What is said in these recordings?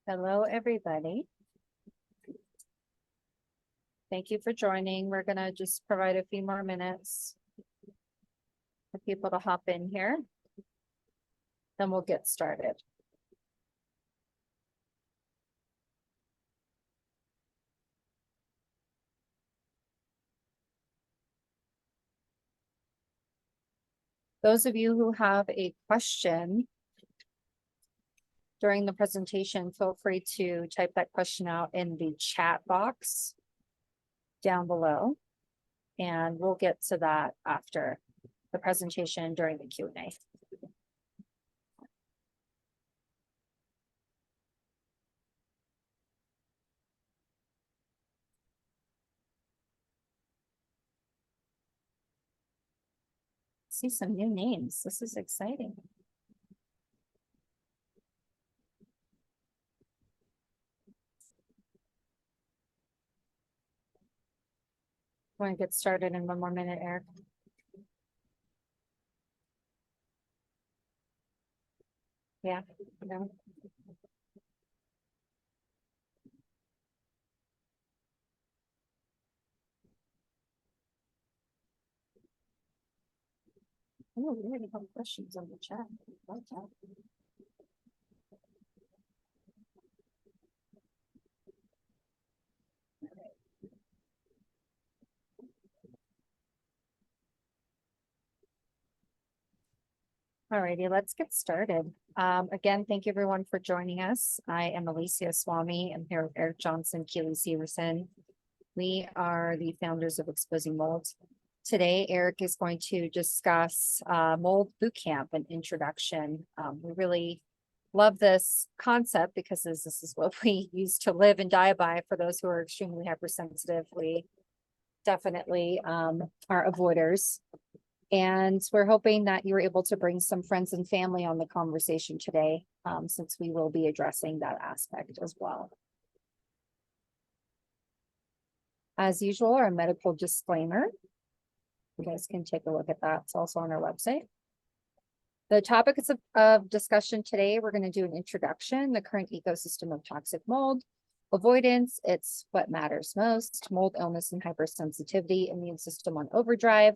Hello, everybody. Thank you for joining. We're going to just provide a few more minutes for people to hop in here. Then we'll get started. Those of you who have a question during the presentation, feel free to type that question out in the chat box down below, and we'll get to that after the presentation during the Q&A. See some new names. This is exciting. Want to get started in one more minute, Eric? Yeah, no. Oh, we already have questions on the chat. Like that. All righty, let's get started. Again, thank you everyone for joining us. I am Alicia Swami. I'm here with Erik Johnson, Keely Severson. We are the founders of Exposing Mold. Today, Erik is going to discuss Mold Bootcamp, an introduction. We really love this concept because this is what we used to live and die by. For those who are extremely hypersensitive, we definitely are avoiders. And we're hoping that you're able to bring some friends and family on the conversation today, since we will be addressing that aspect as well. As usual, our medical disclaimer. You guys can take a look at that. It's also on our website. The topics of discussion today, we're going to do an introduction, the current ecosystem of toxic mold, avoidance, it's what matters most, mold illness and hypersensitivity, immune system on overdrive,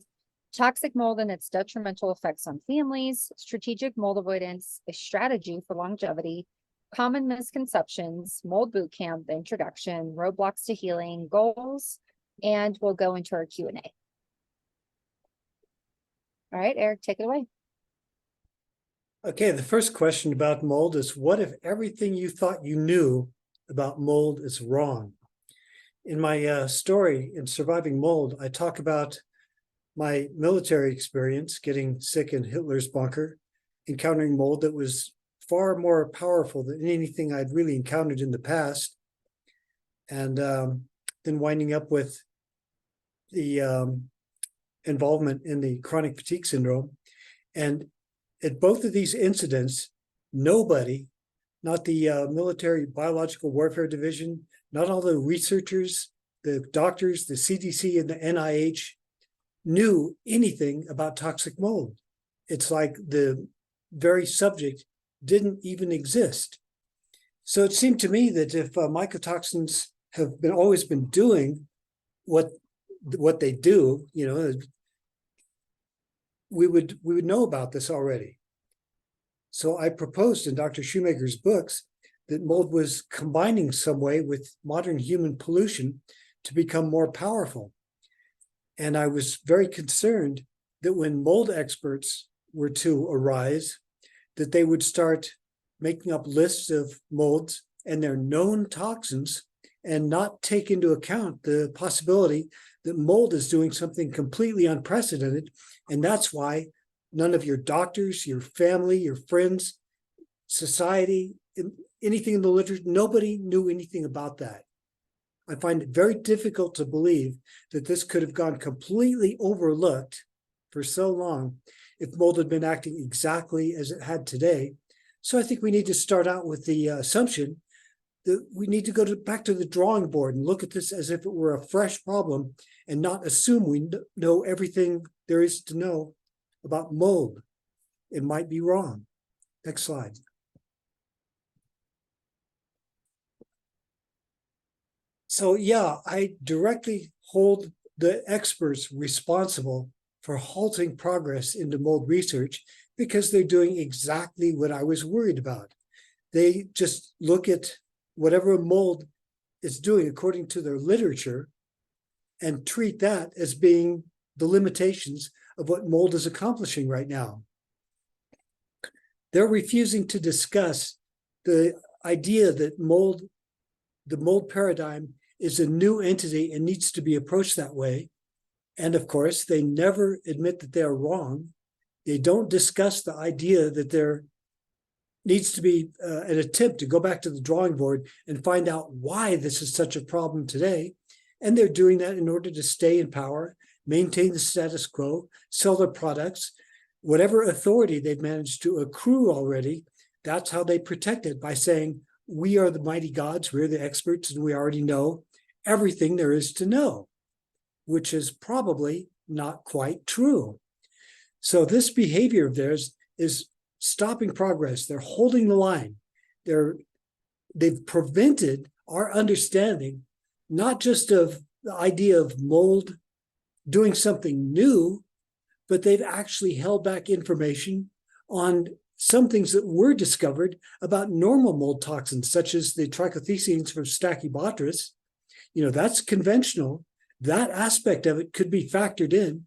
toxic mold and its detrimental effects on families, strategic mold avoidance, a strategy for longevity, common misconceptions, mold bootcamp, the introduction, roadblocks to healing, goals, and we'll go into our Q&A. All right, Erik, take it away. Okay, the first question about mold is, what if everything you thought you knew about mold is wrong? In my story in Surviving Mold, I talk about my military experience, getting sick in Hitler's bunker, encountering mold that was far more powerful than anything I'd really encountered in the past, and then winding up with the involvement in the chronic fatigue syndrome. And at both of these incidents, nobody, not the military biological warfare division, not all the researchers, the doctors, the CDC and the NIH, knew anything about toxic mold. It's like the very subject didn't even exist. So it seemed to me that if mycotoxins have always been doing what they do, you know, we would know about this already. So I proposed in Dr. Shoemaker's books that mold was combining some way with modern human pollution to become more powerful. And I was very concerned that when mold experts were to arise, that they would start making up lists of molds and their known toxins and not take into account the possibility that mold is doing something completely unprecedented. And that's why none of your doctors, your family, your friends, society, anything in the literature, nobody knew anything about that. I find it very difficult to believe that this could have gone completely overlooked for so long if mold had been acting exactly as it had today. So I think we need to start out with the assumption that we need to go back to the drawing board and look at this as if it were a fresh problem and not assume we know everything there is to know about mold. It might be wrong. Next slide. So yeah, I directly hold the experts responsible for halting progress into mold research because they're doing exactly what I was worried about. They just look at whatever mold is doing according to their literature and treat that as being the limitations of what mold is accomplishing right now. They're refusing to discuss the idea that the mold paradigm is a new entity and needs to be approached that way. And of course, they never admit that they're wrong. They don't discuss the idea that there needs to be an attempt to go back to the drawing board and find out why this is such a problem today. And they're doing that in order to stay in power, maintain the status quo, sell their products, whatever authority they've managed to accrue already. That's how they protect it, by saying, we are the mighty gods, we're the experts, and we already know everything there is to know, which is probably not quite true. So this behavior of theirs is stopping progress. They're holding the line. They've prevented our understanding, not just of the idea of mold doing something new, but they've actually held back information on some things that were discovered about normal mold toxins, such as the trichothecenes from Stachybotrys. That's conventional. That aspect of it could be factored in,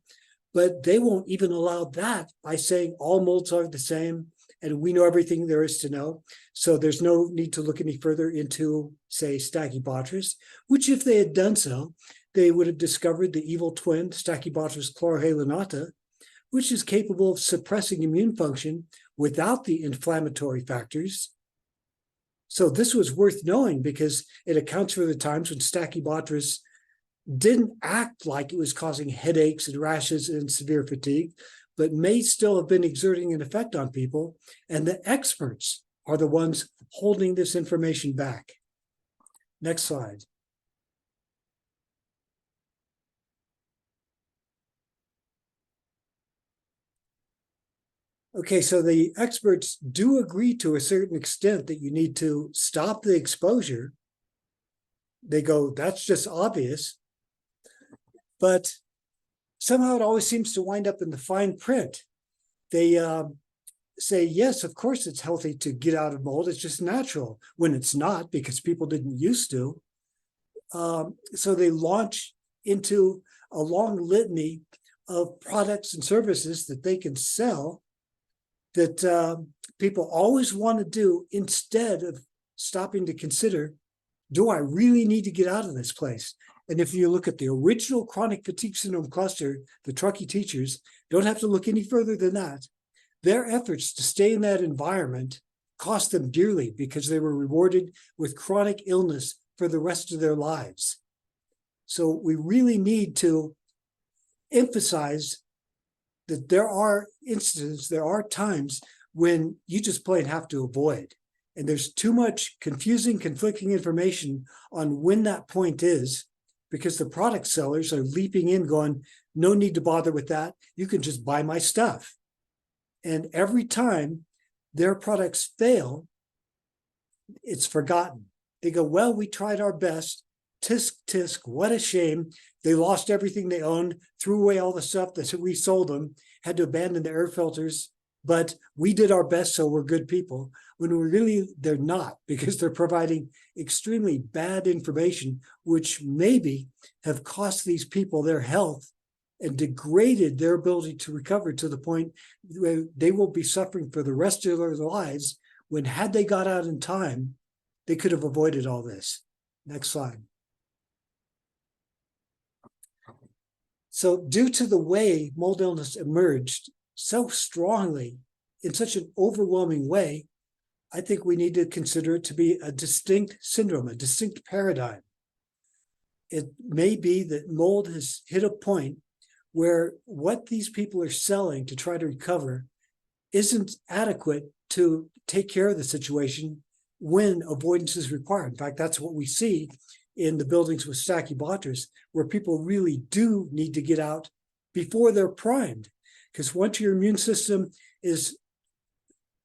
but they won't even allow that by saying all molds are the same and we know everything there is to know. So there's no need to look any further into, say, Stachybotrys, which if they had done so, they would have discovered the evil twin, Stachybotrys chlorohalenata, which is capable of suppressing immune function without the inflammatory factors. So this was worth knowing because it accounts for the times when Stachybotrys didn't act like it was causing headaches and rashes and severe fatigue, but may still have been exerting an effect on people. And the experts are the ones holding this information back. Next slide. Okay, so the experts do agree to a certain extent that you need to stop the exposure. They go, that's just obvious. But somehow it always seems to wind up in the fine print. They say, yes, of course it's healthy to get out of mold. It's just natural, when it's not, because people didn't used to. So they launch into a long litany of products and services that they can sell that people always want to do, instead of stopping to consider, do I really need to get out of this place? And if you look at the original chronic fatigue syndrome cluster, the Truckee teachers, don't have to look any further than that. Their efforts to stay in that environment cost them dearly because they were rewarded with chronic illness for the rest of their lives. So we really need to emphasize that there are instances, there are times when you just plain have to avoid. And there's too much confusing, conflicting information on when that point is, because the product sellers are leaping in going, no need to bother with that. You can just buy my stuff. And every time their products fail, it's forgotten. They go, well, we tried our best. Tisk, tisk, what a shame. They lost everything they owned, threw away all the stuff that we sold them, had to abandon the air filters, but we did our best, so we're good people. When they're not, because they're providing extremely bad information, which maybe have cost these people their health and degraded their ability to recover to the point where they will be suffering for the rest of their lives, when had they got out in time, they could have avoided all this. Next slide. So due to the way mold illness emerged so strongly in such an overwhelming way, I think we need to consider it to be a distinct syndrome, a distinct paradigm. It may be that mold has hit a point where what these people are selling to try to recover isn't adequate to take care of the situation when avoidance is required. In fact, that's what we see in the buildings with Stachybotrys, where people really do need to get out before they're primed. Because once your immune system is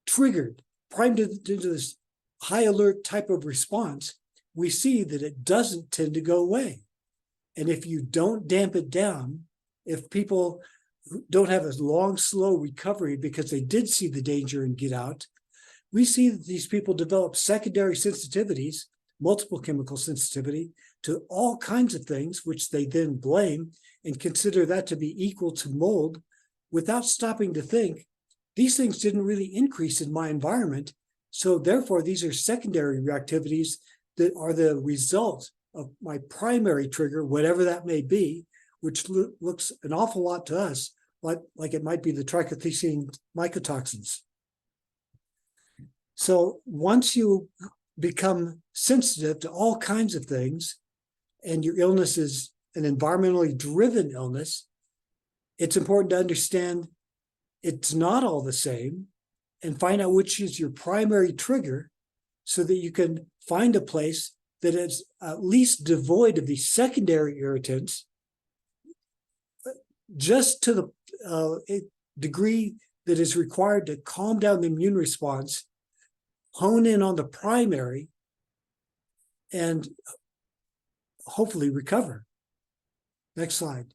triggered, primed into this high alert type of response, we see that it doesn't tend to go away. And if you don't damp it down, if people don't have a long, slow recovery because they did see the danger and get out, we see that these people develop secondary sensitivities, multiple chemical sensitivity to all kinds of things, which they then blame and consider that to be equal to mold without stopping to think, these things didn't really increase in my environment. So therefore, these are secondary reactivities that are the result of my primary trigger, whatever that may be, which looks an awful lot to us like it might be the trichothecene mycotoxins. So once you become sensitive to all kinds of things, and your illness is an environmentally driven illness, it's important to understand it's not all the same and find out which is your primary trigger so that you can find a place that is at least devoid of these secondary irritants, just to the degree that is required to calm down the immune response, hone in on the primary, and hopefully recover. Next slide.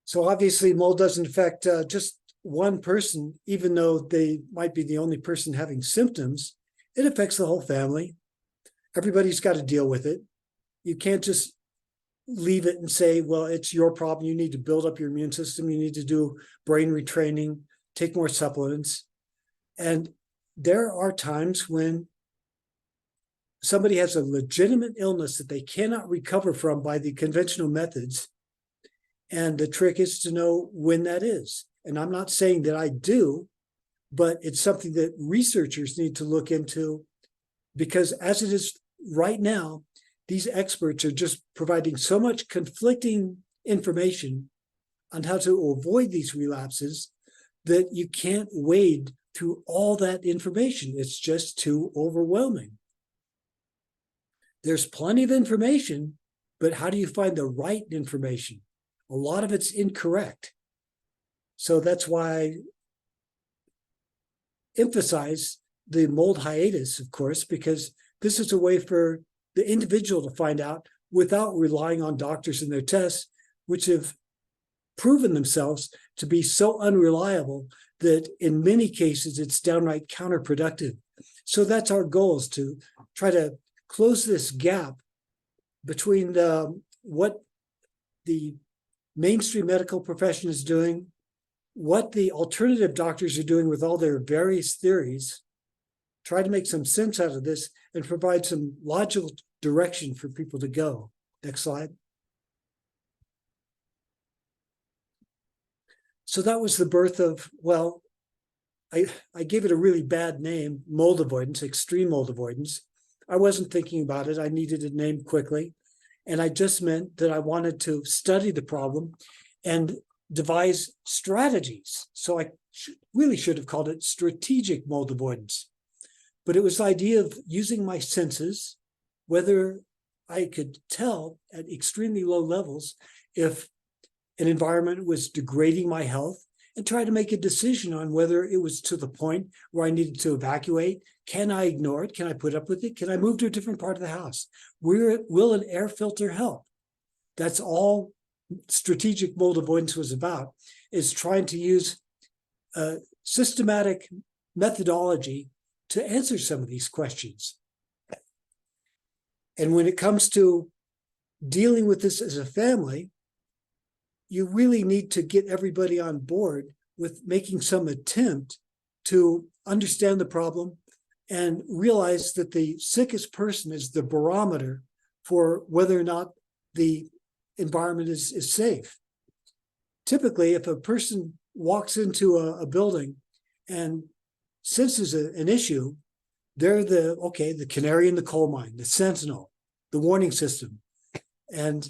So obviously mold doesn't affect just one person, even though they might be the only person having symptoms. It affects the whole family. Everybody's got to deal with it. You can't just leave it and say, well, it's your problem. You need to build up your immune system. You need to do brain retraining, take more supplements. And there are times when somebody has a legitimate illness that they cannot recover from by the conventional methods. And the trick is to know when that is. And I'm not saying that I do, but it's something that researchers need to look into, because as it is right now, these experts are just providing so much conflicting information on how to avoid these relapses that you can't wade through all that information. It's just too overwhelming. There's plenty of information, but how do you find the right information? A lot of it's incorrect. So that's why I emphasize the mold hiatus, of course, because this is a way for the individual to find out without relying on doctors and their tests, which have proven themselves to be so unreliable that in many cases it's downright counterproductive. So that's our goal, is to try to close this gap between what the mainstream medical profession is doing, what the alternative doctors are doing with all their various theories, try to make some sense out of this and provide some logical direction for people to go. Next slide. So that was the birth of, well, I gave it a really bad name, mold avoidance, extreme mold avoidance. I wasn't thinking about it. I needed a name quickly. And I just meant that I wanted to study the problem and devise strategies. So I really should have called it strategic mold avoidance. But it was the idea of using my senses, whether I could tell at extremely low levels if an environment was degrading my health, and try to make a decision on whether it was to the point where I needed to evacuate. Can I ignore it? Can I put up with it? Can I move to a different part of the house? Will an air filter help? That's all strategic mold avoidance was about, is trying to use a systematic methodology to answer some of these questions. And when it comes to dealing with this as a family, you really need to get everybody on board with making some attempt to understand the problem and realize that the sickest person is the barometer for whether or not the environment is safe. Typically, if a person walks into a building and senses an issue, they're the canary in the coal mine, the sentinel, the warning system. And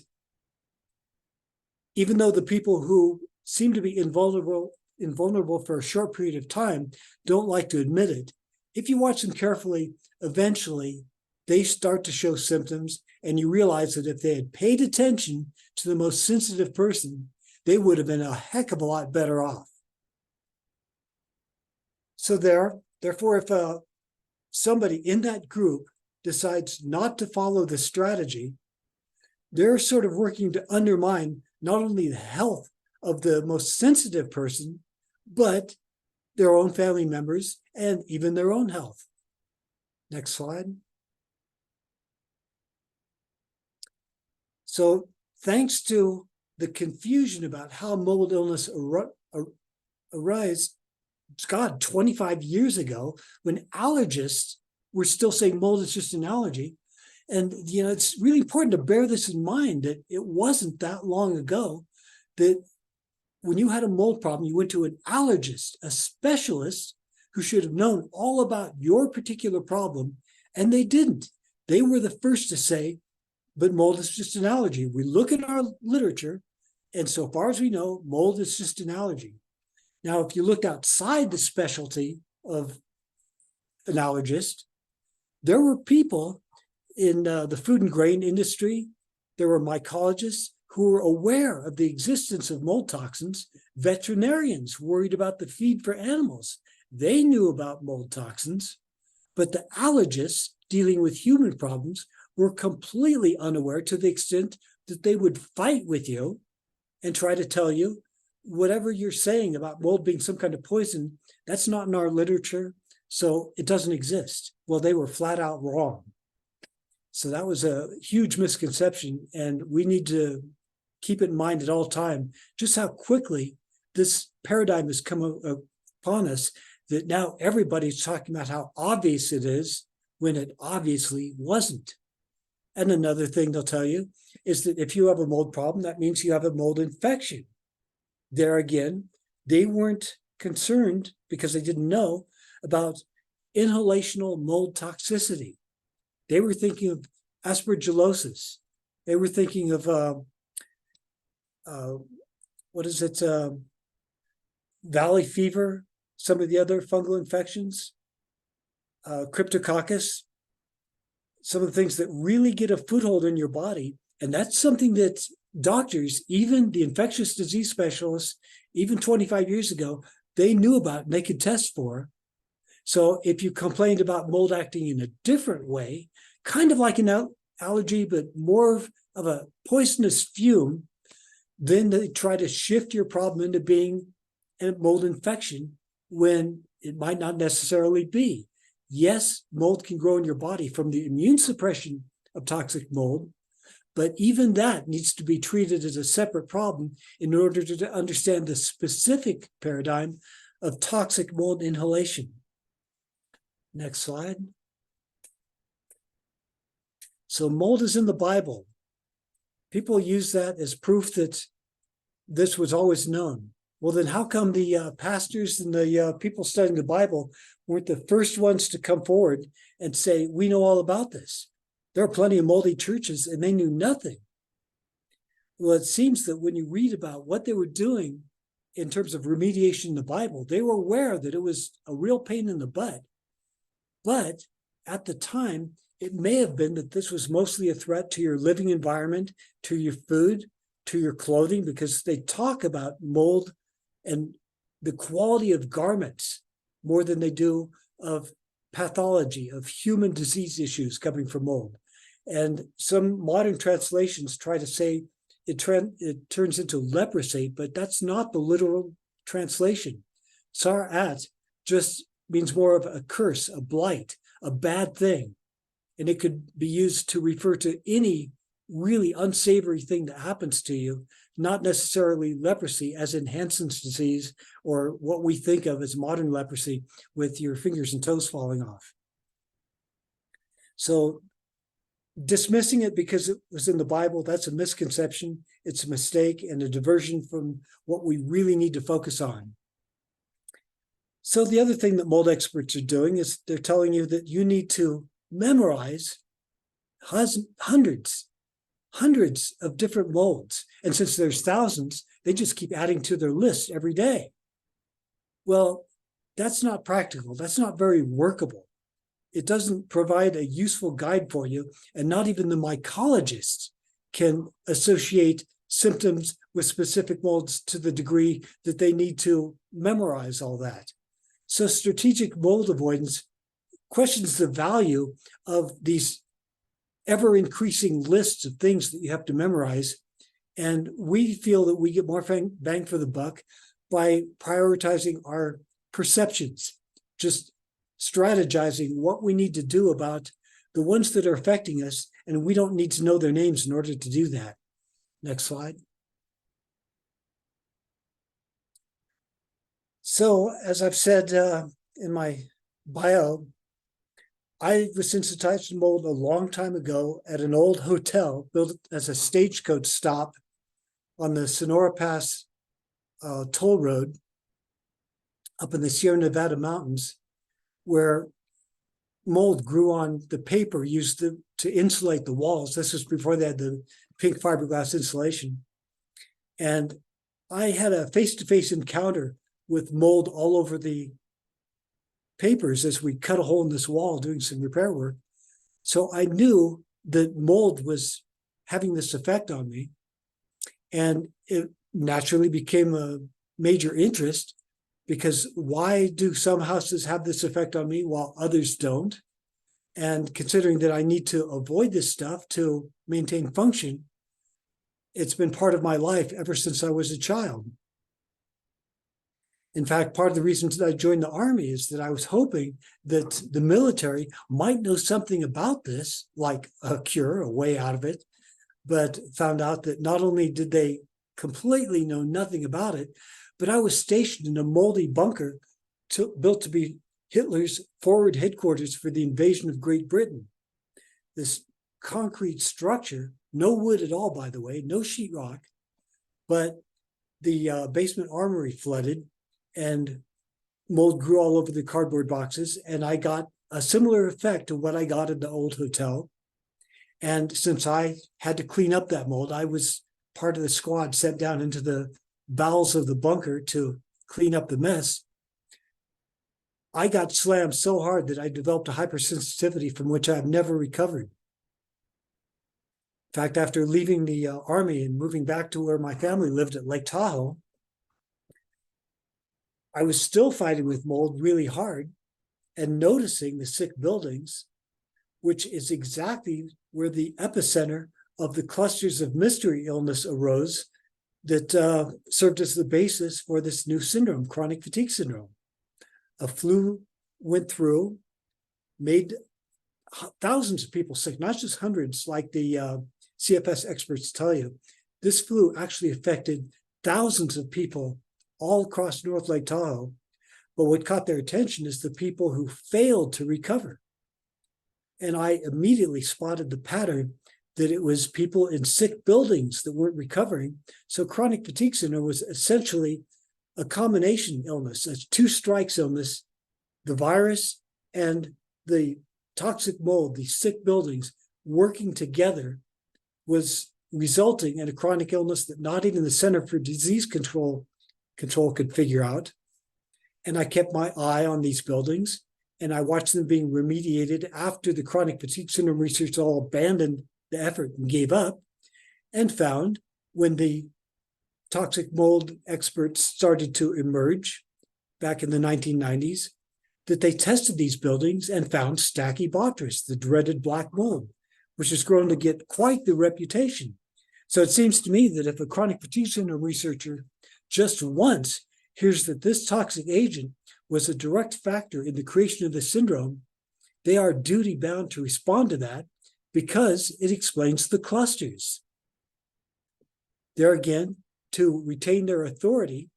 even though the people who seem to be invulnerable for a short period of time don't like to admit it, if you watch them carefully, eventually they start to show symptoms, and you realize that if they had paid attention to the most sensitive person, they would have been a heck of a lot better off. So therefore, if a somebody in that group decides not to follow the strategy, they're sort of working to undermine not only the health of the most sensitive person, but their own family members and even their own health. Next slide. So thanks to the confusion about how mold illness arose, God, 25 years ago, when allergists were still saying mold is just an allergy. And, it's really important to bear this in mind, that it wasn't that long ago that when you had a mold problem, you went to an allergist, a specialist who should have known all about your particular problem, and they didn't. They were the first to say, but mold is just an allergy. We look at our literature, and so far as we know, mold is just an allergy. Now, if you looked outside the specialty of an allergist, there were people in the food and grain industry, there were mycologists who were aware of the existence of mold toxins, veterinarians worried about the feed for animals. They knew about mold toxins, but the allergists dealing with human problems were completely unaware, to the extent that they would fight with you and try to tell you whatever you're saying about mold being some kind of poison, that's not in our literature, so it doesn't exist. Well, they were flat out wrong. So that was a huge misconception, and we need to keep it in mind at all time just how quickly this paradigm has come upon us, that now everybody's talking about how obvious it is when it obviously wasn't. And another thing they'll tell you is that if you have a mold problem, that means you have a mold infection. There again, they weren't concerned, because they didn't know about inhalational mold toxicity. They were thinking of aspergillosis. They were thinking of, valley fever, some of the other fungal infections, cryptococcus, some of the things that really get a foothold in your body. And that's something that doctors, even the infectious disease specialists, even 25 years ago, they knew about and they could test for. So if you complained about mold acting in a different way, kind of like an allergy, but more of a poisonous fume, then they try to shift your problem into being a mold infection when it might not necessarily be. Yes, mold can grow in your body from the immune suppression of toxic mold, but even that needs to be treated as a separate problem in order to understand the specific paradigm of toxic mold inhalation. Next slide. So mold is in the Bible. People use that as proof that this was always known. Well, then how come the pastors and the people studying the Bible weren't the first ones to come forward and say, we know all about this? There are plenty of moldy churches and they knew nothing. Well, it seems that when you read about what they were doing in terms of remediation in the Bible, they were aware that it was a real pain in the butt. But at the time, it may have been that this was mostly a threat to your living environment, to your food, to your clothing, because they talk about mold and the quality of garments more than they do of pathology, of human disease issues coming from mold. And some modern translations try to say it turns into leprosy, but that's not the literal translation. Sarat just means more of a curse, a blight, a bad thing. And it could be used to refer to any really unsavory thing that happens to you, not necessarily leprosy, as in Hansen's disease, or what we think of as modern leprosy with your fingers and toes falling off. So dismissing it because it was in the Bible, that's a misconception. It's a mistake and a diversion from what we really need to focus on. So the other thing that mold experts are doing is they're telling you that you need to memorize hundreds of different molds. And since there's thousands, they just keep adding to their list every day. Well, that's not practical. That's not very workable. It doesn't provide a useful guide for you. And not even the mycologists can associate symptoms with specific molds to the degree that they need to memorize all that. So strategic mold avoidance questions the value of these ever increasing lists of things that you have to memorize. And we feel that we get more bang for the buck by prioritizing our perceptions, just strategizing what we need to do about the ones that are affecting us. And we don't need to know their names in order to do that. Next slide. So, as I've said in my bio, I was sensitized to mold a long time ago at an old hotel built as a stagecoach stop on the Sonora Pass toll road up in the Sierra Nevada mountains, where mold grew on the paper used to insulate the walls. This was before they had the pink fiberglass insulation. And I had a face-to-face encounter with mold all over the papers as we cut a hole in this wall doing some repair work. So I knew that mold was having this effect on me. And it naturally became a major interest, because why do some houses have this effect on me while others don't? And considering that I need to avoid this stuff to maintain function, it's been part of my life ever since I was a child. In fact, part of the reason that I joined the Army is that I was hoping that the military might know something about this, like a cure, a way out of it, but found out that not only did they completely know nothing about it, but I was stationed in a moldy bunker built to be Hitler's forward headquarters for the invasion of Great Britain. This concrete structure, no wood at all, by the way, no sheetrock, but the basement armory flooded and mold grew all over the cardboard boxes. And I got a similar effect to what I got in the old hotel. And since I had to clean up that mold, I was part of the squad sent down into the bowels of the bunker to clean up the mess. I got slammed so hard that I developed a hypersensitivity from which I've never recovered. In fact, after leaving the Army and moving back to where my family lived at Lake Tahoe, I was still fighting with mold really hard and noticing the sick buildings, which is exactly where the epicenter of the clusters of mystery illness arose that served as the basis for this new syndrome, chronic fatigue syndrome. A flu went through, made thousands of people sick, not just hundreds like the CFS experts tell you. This flu actually affected thousands of people all across North Lake Tahoe. But what caught their attention is the people who failed to recover. And I immediately spotted the pattern that it was people in sick buildings that weren't recovering. So chronic fatigue syndrome was essentially a combination illness, a two strikes illness, the virus and the toxic mold, these sick buildings working together was resulting in a chronic illness that not even the Center for Disease Control could figure out. And I kept my eye on these buildings and I watched them being remediated after the chronic fatigue syndrome research all abandoned the effort and gave up, and found when the toxic mold experts started to emerge back in the 1990s, that they tested these buildings and found Stachybotrys, the dreaded black mold, which has grown to get quite the reputation. So it seems to me that if a chronic fatigue syndrome researcher just once hears that this toxic agent was a direct factor in the creation of the syndrome, they are duty bound to respond to that because it explains the clusters. There again, to retain their authority,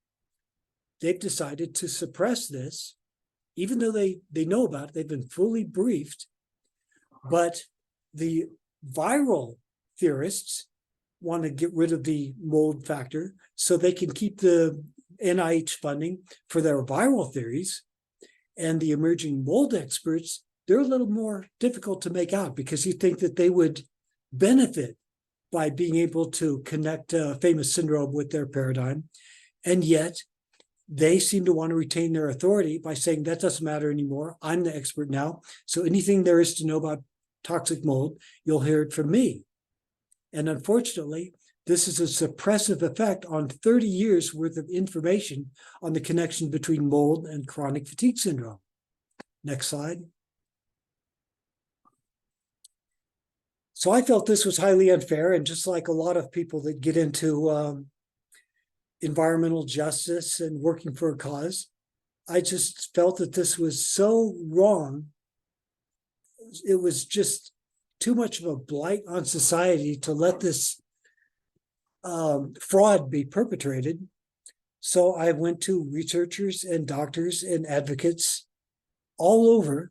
they've decided to suppress this, even though they know about it, they've been fully briefed. But the viral theorists want to get rid of the mold factor so they can keep the NIH funding for their viral theories. And the emerging mold experts, they're a little more difficult to make out because you think that they would benefit by being able to connect a famous syndrome with their paradigm. And yet they seem to want to retain their authority by saying that doesn't matter anymore. I'm the expert now. So anything there is to know about toxic mold, you'll hear it from me. And unfortunately, this is a suppressive effect on 30 years worth of information on the connection between mold and chronic fatigue syndrome. Next slide. So I felt this was highly unfair, and just like a lot of people that get into environmental justice and working for a cause, I just felt that this was so wrong. It was just too much of a blight on society to let this fraud be perpetrated. So I went to researchers and doctors and advocates all over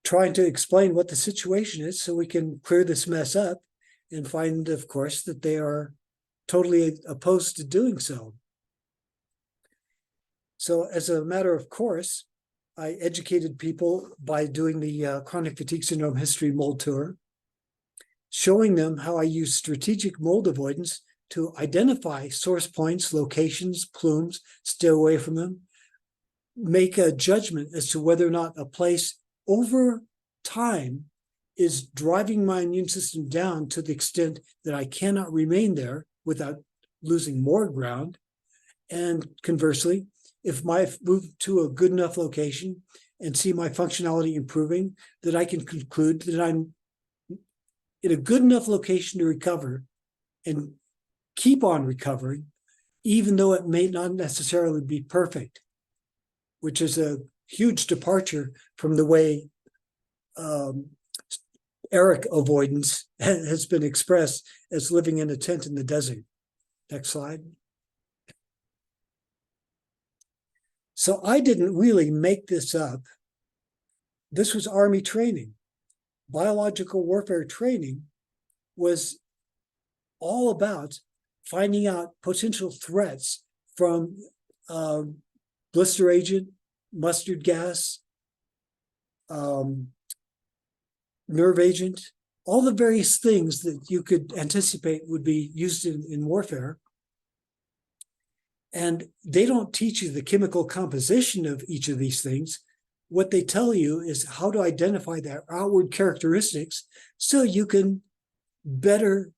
trying to explain what the situation is so we can clear this mess up, and find, of course, that they are totally opposed to doing so. So as a matter of course, I educated people by doing the Chronic Fatigue Syndrome History Mold Tour, showing them how I use strategic mold avoidance to identify source points, locations, plumes, stay away from them, make a judgment as to whether or not a place over time is driving my immune system down to the extent that I cannot remain there without losing more ground. And conversely, if I move to a good enough location and see my functionality improving, that I can conclude that I'm in a good enough location to recover and keep on recovering, even though it may not necessarily be perfect, which is a huge departure from the way Erik avoidance has been expressed as living in a tent in the desert. Next slide. So I didn't really make this up. This was Army training. Biological warfare training was all about finding out potential threats from blister agent, mustard gas, nerve agent, all the various things that you could anticipate would be used in warfare. And they don't teach you the chemical composition of each of these things. What they tell you is how to identify their outward characteristics so you can better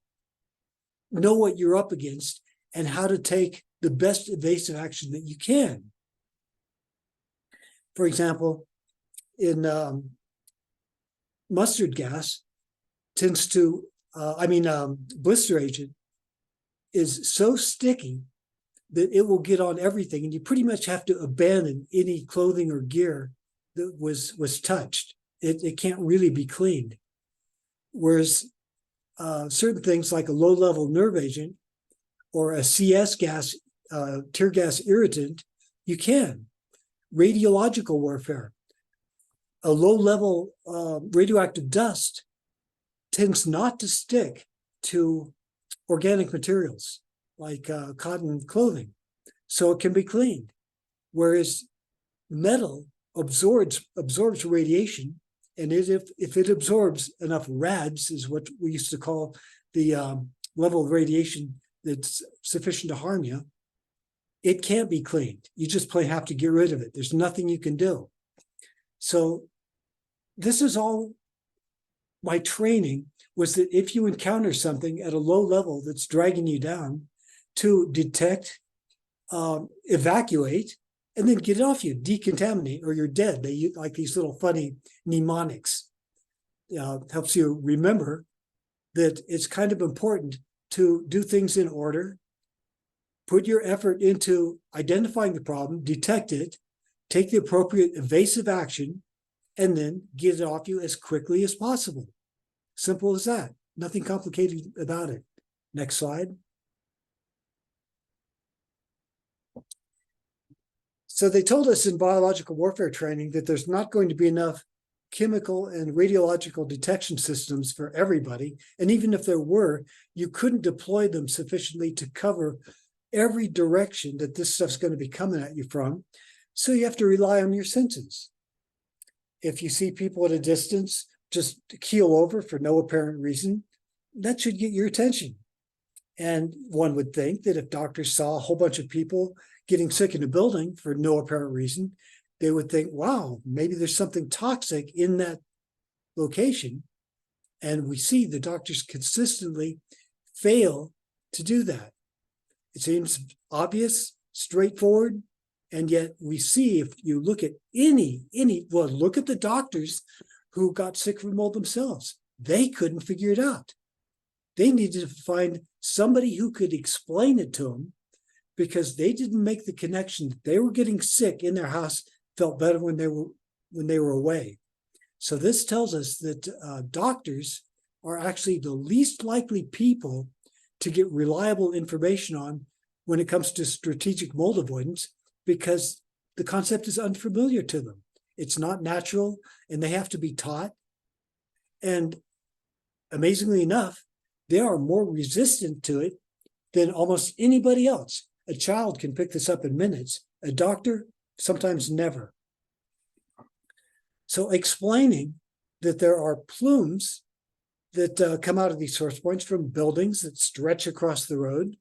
know what you're up against and how to take the best evasive action that you can. For example, in mustard gas tends to, blister agent is so sticky that it will get on everything, and you pretty much have to abandon any clothing or gear that was touched. It can't really be cleaned. Whereas certain things like a low-level nerve agent or a CS gas, tear gas irritant, you can. Radiological warfare, a low-level radioactive dust tends not to stick to organic materials like cotton clothing, so it can be cleaned. Whereas metal absorbs radiation, and if it absorbs enough rads, is what we used to call the level of radiation that's sufficient to harm you, it can't be cleaned. You just plain have to get rid of it. There's nothing you can do. So this is all my training, was that if you encounter something at a low level that's dragging you down, to detect, evacuate, and then get it off you, decontaminate, or you're dead. They use like these little funny mnemonics. Helps you remember that it's kind of important to do things in order, put your effort into identifying the problem, detect it, take the appropriate evasive action, and then get it off you as quickly as possible. Simple as that. Nothing complicated about it. Next slide. So they told us in biological warfare training that there's not going to be enough chemical and radiological detection systems for everybody. And even if there were, you couldn't deploy them sufficiently to cover every direction that this stuff's going to be coming at you from. So you have to rely on your senses. If you see people at a distance just keel over for no apparent reason, that should get your attention. And one would think that if doctors saw a whole bunch of people getting sick in a building for no apparent reason, they would think, wow, maybe there's something toxic in that location. And we see the doctors consistently fail to do that. It seems obvious, straightforward, and yet we see, if you look at look at the doctors who got sick from mold themselves. they couldn't figure it out. They needed to find somebody who could explain it to them, because they didn't make the connection that they were getting sick in their house, felt better when they were away. So this tells us that doctors are actually the least likely people to get reliable information on when it comes to strategic mold avoidance, because the concept is unfamiliar to them. It's not natural, and they have to be taught. And amazingly enough, they are more resistant to it than almost anybody else. A child can pick this up in minutes. A doctor, sometimes never. So explaining that there are plumes that come out of these source points from buildings that stretch across the road,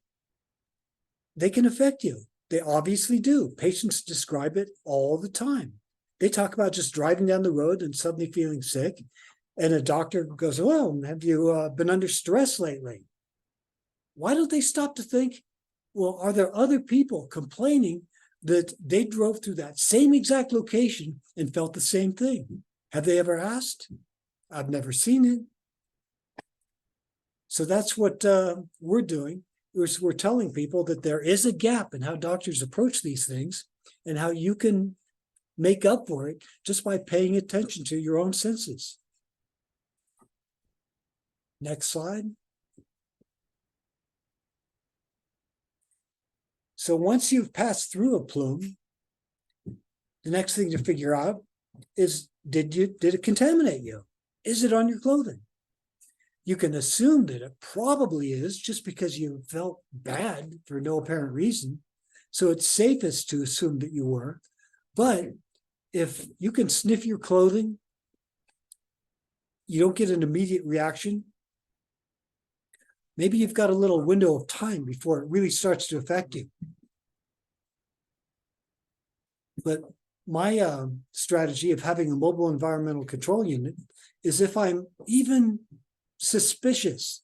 they can affect you. They obviously do. Patients describe it all the time. They talk about just driving down the road and suddenly feeling sick. And a doctor goes, well, have you been under stress lately? Why don't they stop to think, well, are there other people complaining that they drove through that same exact location and felt the same thing? Have they ever asked? I've never seen it. So that's what we're doing. We're telling people that there is a gap in how doctors approach these things, and how you can make up for it just by paying attention to your own senses. Next slide. So once you've passed through a plume, the next thing to figure out is, did it contaminate you? Is it on your clothing? You can assume that it probably is, just because you felt bad for no apparent reason. So it's safest to assume that you were. But if you can sniff your clothing, you don't get an immediate reaction, maybe you've got a little window of time before it really starts to affect you. But my strategy of having a mobile environmental control unit is, if I'm even suspicious,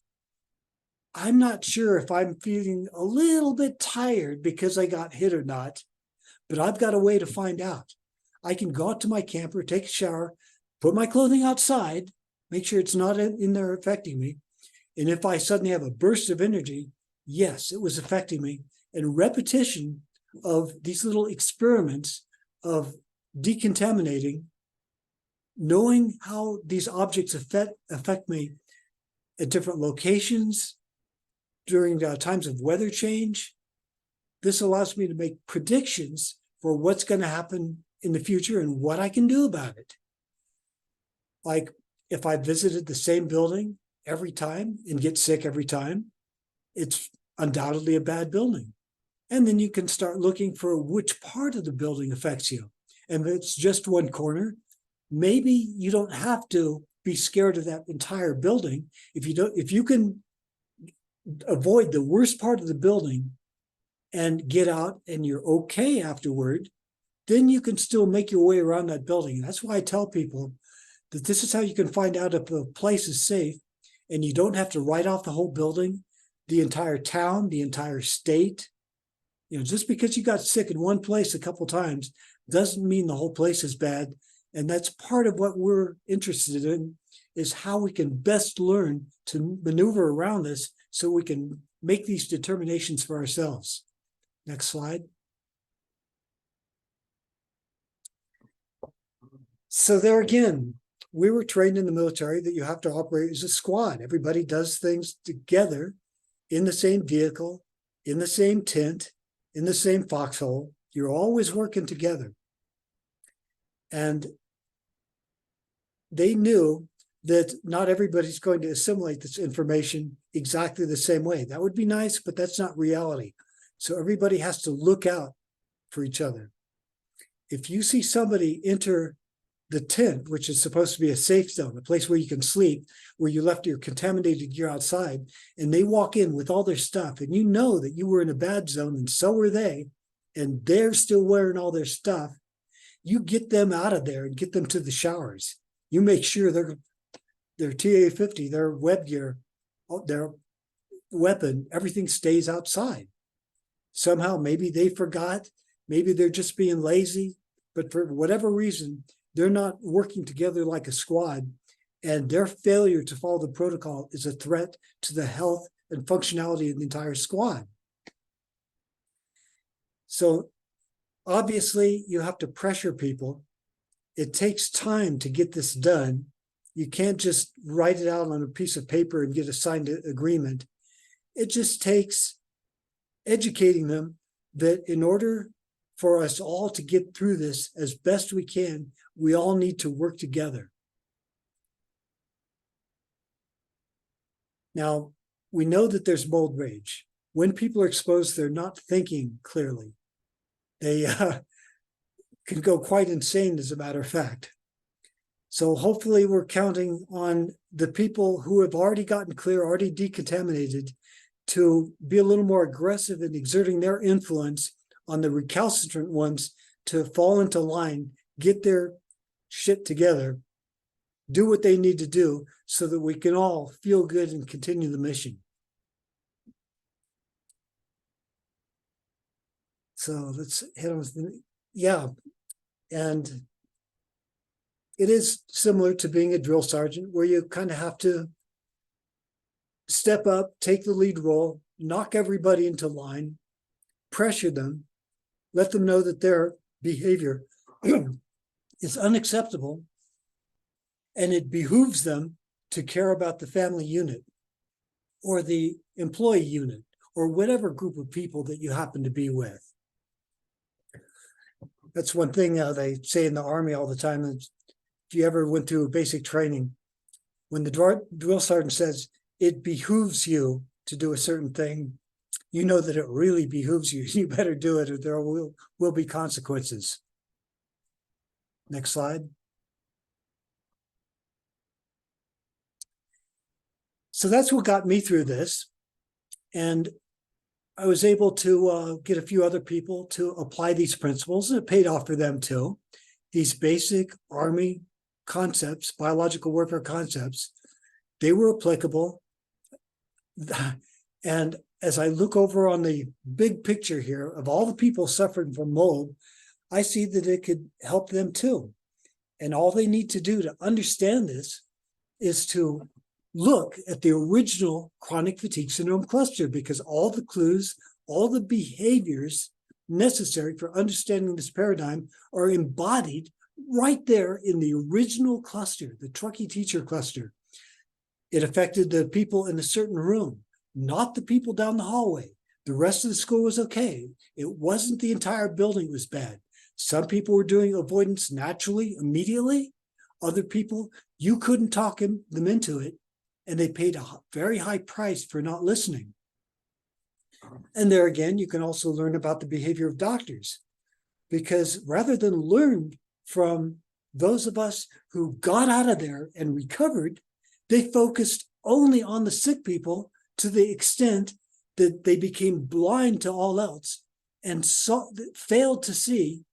I'm not sure if I'm feeling a little bit tired because I got hit or not, but I've got a way to find out. I can go out to my camper, take a shower, put my clothing outside, make sure it's not in there affecting me. And if I suddenly have a burst of energy, yes, it was affecting me. And repetition of these little experiments of decontaminating, knowing how these objects affect me at different locations, during times of weather change, this allows me to make predictions for what's going to happen in the future and what I can do about it. Like, if I visited the same building every time and get sick every time, it's undoubtedly a bad building. And then you can start looking for which part of the building affects you. And if it's just one corner, maybe you don't have to be scared of that entire building. If you can avoid the worst part of the building and get out and you're okay afterward, then you can still make your way around that building. And that's why I tell people that this is how you can find out if a place is safe, and you don't have to write off the whole building, the entire town, the entire state. Just because you got sick in one place a couple times doesn't mean the whole place is bad. And that's part of what we're interested in, is how we can best learn to maneuver around this so we can make these determinations for ourselves. Next slide. So there again, we were trained in the military that you have to operate as a squad. Everybody does things together in the same vehicle, in the same tent, in the same foxhole. You're always working together. And they knew that not everybody's going to assimilate this information exactly the same way. That would be nice, but that's not reality. So everybody has to look out for each other. If you see somebody enter the tent, which is supposed to be a safe zone, a place where you can sleep, where you left your contaminated gear outside, and they walk in with all their stuff, and you know that you were in a bad zone and so were they, and they're still wearing all their stuff, you get them out of there and get them to the showers. You make sure their TA-50, their web gear, their weapon, everything stays outside. Somehow, maybe they forgot, maybe they're just being lazy, but for whatever reason, they're not working together like a squad. and their failure to follow the protocol is a threat to the health and functionality of the entire squad. So obviously you have to pressure people. It takes time to get this done. You can't just write it out on a piece of paper and get a signed agreement. It just takes educating them that in order for us all to get through this as best we can, we all need to work together. Now, we know that there's mold rage. When people are exposed, they're not thinking clearly. They can go quite insane, as a matter of fact. So hopefully we're counting on the people who have already gotten clear, already decontaminated, to be a little more aggressive in exerting their influence on the recalcitrant ones to fall into line, get their shit together, do what they need to do so that we can all feel good and continue the mission. So let's head on with and it is similar to being a drill sergeant, where you kind of have to step up, take the lead role, knock everybody into line, pressure them, let them know that their behavior is unacceptable, and it behooves them to care about the family unit or the employee unit or whatever group of people that you happen to be with. That's one thing they say in the Army all the time. Is if you ever went through basic training, when the drill sergeant says it behooves you to do a certain thing, you know that it really behooves you. You better do it, or there will be consequences. Next slide. So that's what got me through this. And I was able to get a few other people to apply these principles, and it paid off for them too. These basic Army concepts, biological warfare concepts, they were applicable. And as I look over on the big picture here of all the people suffering from mold, I see that it could help them too. And all they need to do to understand this is to look at the original chronic fatigue syndrome cluster, because all the clues, all the behaviors necessary for understanding this paradigm are embodied right there in the original cluster, the Truckee teacher cluster. It affected the people in a certain room, not the people down the hallway. The rest of the school was okay. It wasn't the entire building was bad. Some people were doing avoidance naturally, immediately. Other people, you couldn't talk them into it, and they paid a very high price for not listening. And there again, you can also learn about the behavior of doctors, because rather than learn from those of us who got out of there and recovered, they focused only on the sick people to the extent that they became blind to all else and failed to see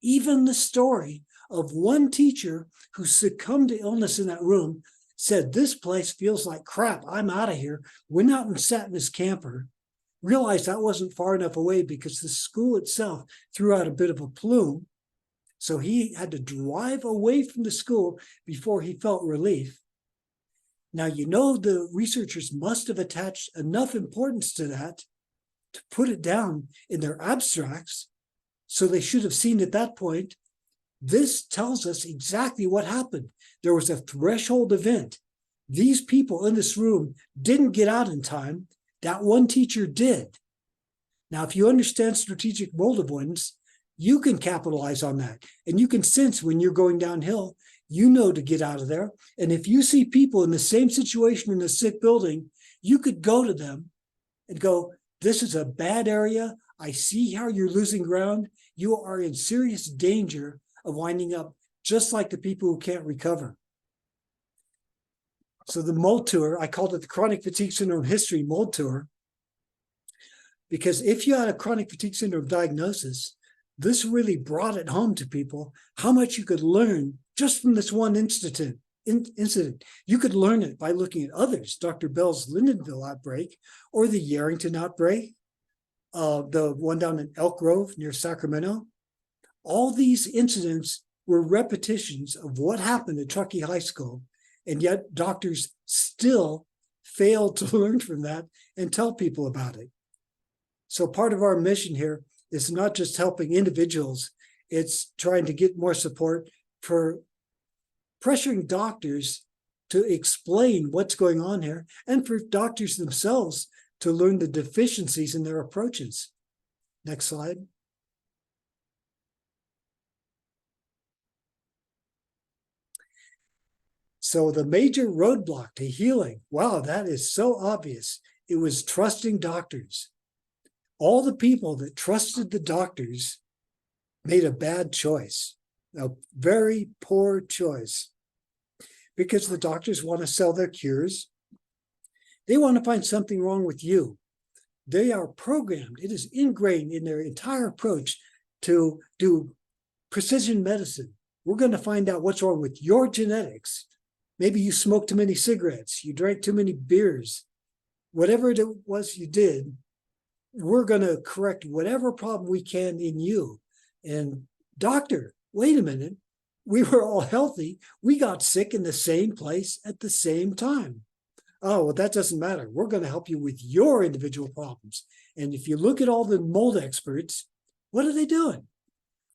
even the story of one teacher who succumbed to illness in that room, said, "This place feels like crap. I'm out of here." Went out and sat in his camper, realized that wasn't far enough away because the school itself threw out a bit of a plume. So he had to drive away from the school before he felt relief. Now, you know, the researchers must have attached enough importance to that to put it down in their abstracts. So they should have seen at that point. This tells us exactly what happened. There was a threshold event. These people in this room didn't get out in time. That one teacher did. Now, if you understand strategic mold avoidance, you can capitalize on that. And you can sense when you're going downhill, you know to get out of there. And if you see people in the same situation in a sick building, you could go to them and go, "This is a bad area. I see how you're losing ground. You are in serious danger of winding up just like the people who can't recover." So the mold tour, I called it the Chronic Fatigue Syndrome History Mold Tour, because if you had a chronic fatigue syndrome diagnosis, this really brought it home to people how much you could learn just from this one incident. You could learn it by looking at others, Dr. Bell's Lindenville outbreak or the Yarrington outbreak, the one down in Elk Grove near Sacramento. All these incidents were repetitions of what happened at Truckee High School, And yet doctors still fail to learn from that and tell people about it. So part of our mission here is not just helping individuals, it's trying to get more support for pressuring doctors to explain what's going on here, and for doctors themselves to learn the deficiencies in their approaches. Next slide. So the major roadblock to healing, wow, that is so obvious. It was trusting doctors. All the people that trusted the doctors made a bad choice, a very poor choice, because the doctors want to sell their cures. They want to find something wrong with you. They are programmed, it is ingrained in their entire approach to do precision medicine. We're going to find out what's wrong with your genetics. Maybe you smoked too many cigarettes, you drank too many beers, whatever it was you did, we're going to correct whatever problem we can in you. And doctor, wait a minute, we were all healthy. We got sick in the same place at the same time. Oh, well, that doesn't matter. We're going to help you with your individual problems. And if you look at all the mold experts, what are they doing?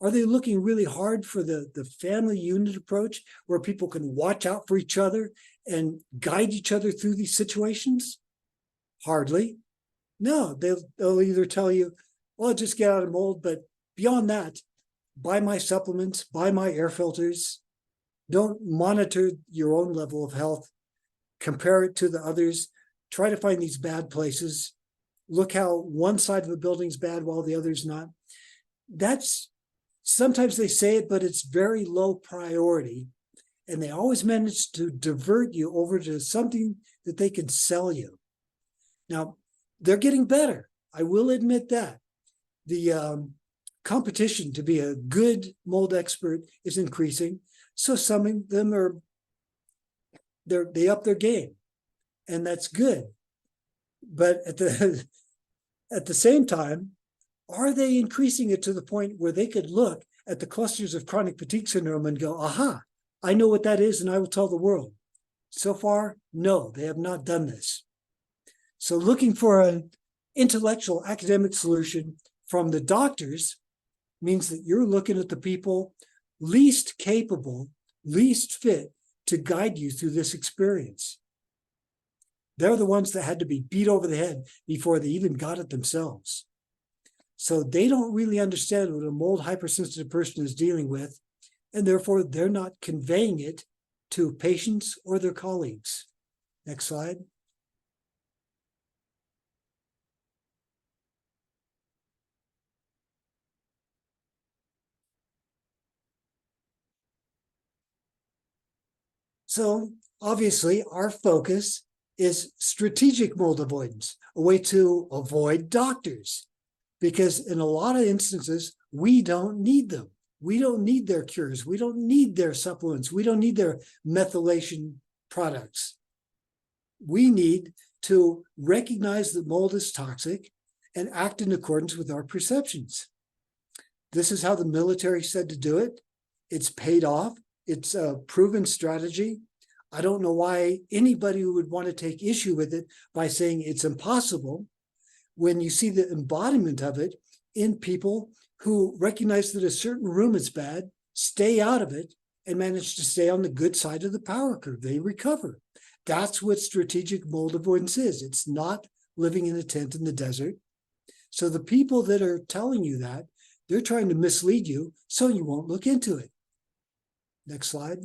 Are they looking really hard for the family unit approach where people can watch out for each other and guide each other through these situations? Hardly. No, they'll either tell you, well, just get out of mold, but beyond that, buy my supplements, buy my air filters, don't monitor your own level of health, compare it to the others, try to find these bad places, look how one side of the building's bad while the other's not. That's, sometimes they say it, but it's very low priority. And they always manage to divert you over to something that they can sell you. Now, they're getting better. I will admit that. The competition to be a good mold expert is increasing. So some of them are, they up their game, and that's good. But at the same time, are they increasing it to the point where they could look at the clusters of chronic fatigue syndrome and go, aha, I know what that is and I will tell the world? So far, no, they have not done this. So looking for an intellectual academic solution from the doctors means that you're looking at the people least capable, least fit to guide you through this experience. They're the ones that had to be beat over the head before they even got it themselves. So they don't really understand what a mold hypersensitive person is dealing with, and therefore they're not conveying it to patients or their colleagues. Next slide. So obviously our focus is strategic mold avoidance, a way to avoid doctors, because in a lot of instances, we don't need them. We don't need their cures. We don't need their supplements. We don't need their methylation products. We need to recognize that mold is toxic and act in accordance with our perceptions. This is how the military said to do it. It's paid off. It's a proven strategy. I don't know why anybody would want to take issue with it by saying it's impossible, when you see the embodiment of it in people who recognize that a certain room is bad, stay out of it, and manage to stay on the good side of the power curve. They recover. That's what strategic mold avoidance is. It's not living in a tent in the desert. So the people that are telling you that, they're trying to mislead you so you won't look into it. Next slide.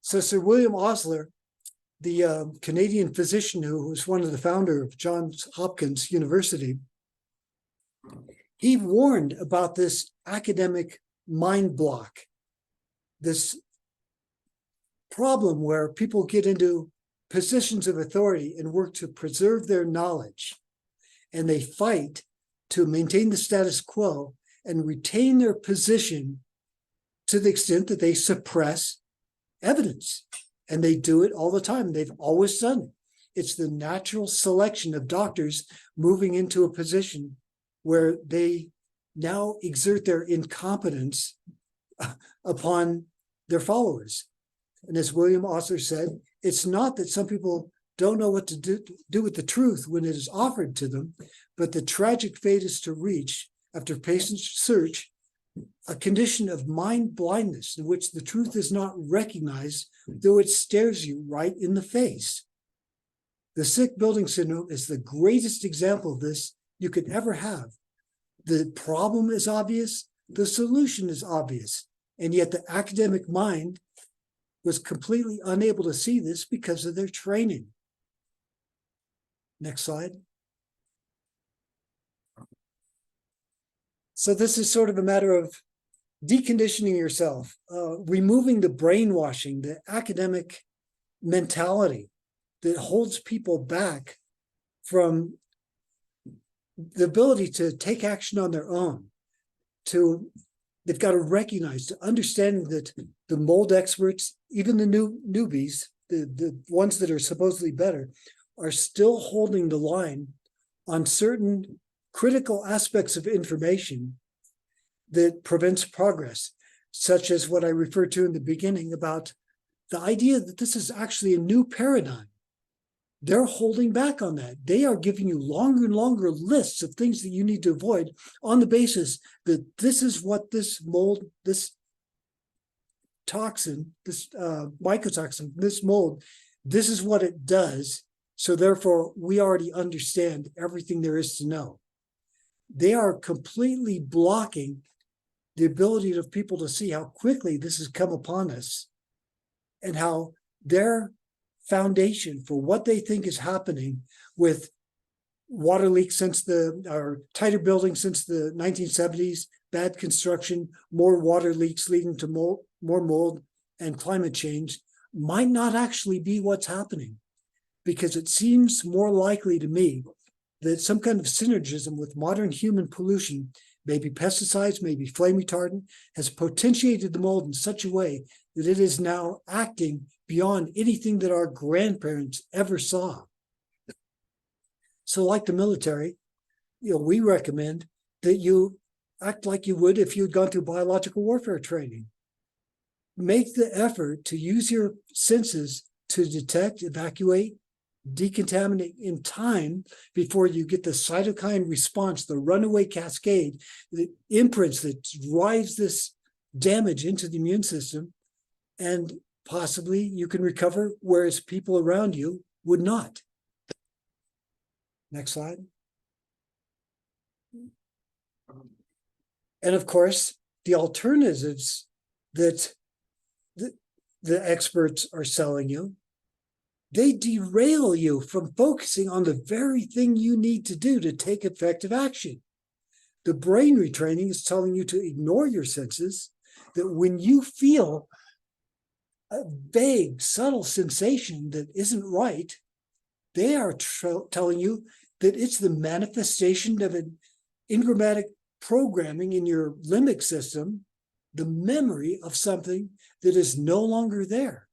So Sir William Osler, the Canadian physician who was one of the founder of Johns Hopkins University, he warned about this academic mind block, this problem where people get into positions of authority and work to preserve their knowledge, and they fight to maintain the status quo and retain their position to the extent that they suppress evidence. And they do it all the time. They've always done it. It's the natural selection of doctors moving into a position where they now exert their incompetence upon their followers. And as William Osler said, it's not that some people don't know what to do with the truth when it is offered to them, but the tragic fate is to reach, after patient search, a condition of mind blindness in which the truth is not recognized, though it stares you right in the face. The sick building syndrome is the greatest example of this you could ever have. The problem is obvious, the solution is obvious, and yet the academic mind was completely unable to see this because of their training. Next slide. So this is sort of a matter of deconditioning yourself, removing the brainwashing, the academic mentality that holds people back from the ability to take action on their own. They've got to recognize, to understanding that the mold experts, even the newbies, the ones that are supposedly better, are still holding the line on certain critical aspects of information that prevents progress, such as what I referred to in the beginning about the idea that this is actually a new paradigm. They're holding back on that. They are giving you longer and longer lists of things that you need to avoid on the basis that this is what this mold, this toxin, this mycotoxin, this mold, this is what it does. So therefore, we already understand everything there is to know. They are completely blocking the ability of people to see how quickly this has come upon us and how their foundation for what they think is happening with water leaks or tighter buildings since the 1970s, bad construction, more water leaks leading to more mold and climate change might not actually be what's happening, because it seems more likely to me that some kind of synergism with modern human pollution, maybe pesticides, maybe flame retardant, has potentiated the mold in such a way that it is now acting beyond anything that our grandparents ever saw. So like the military, we recommend that you act like you would if you'd gone through biological warfare training. Make the effort to use your senses to detect, evacuate, decontaminate in time before you get the cytokine response, the runaway cascade, the imprints that drives this damage into the immune system, and possibly you can recover, whereas people around you would not. Next slide. And of course, the alternatives that the experts are selling you, they derail you from focusing on the very thing you need to do to take effective action. The brain retraining is telling you to ignore your senses, that when you feel a vague, subtle sensation that isn't right, they are telling you that it's the manifestation of an engrammatic programming in your limbic system, the memory of something that is no longer there.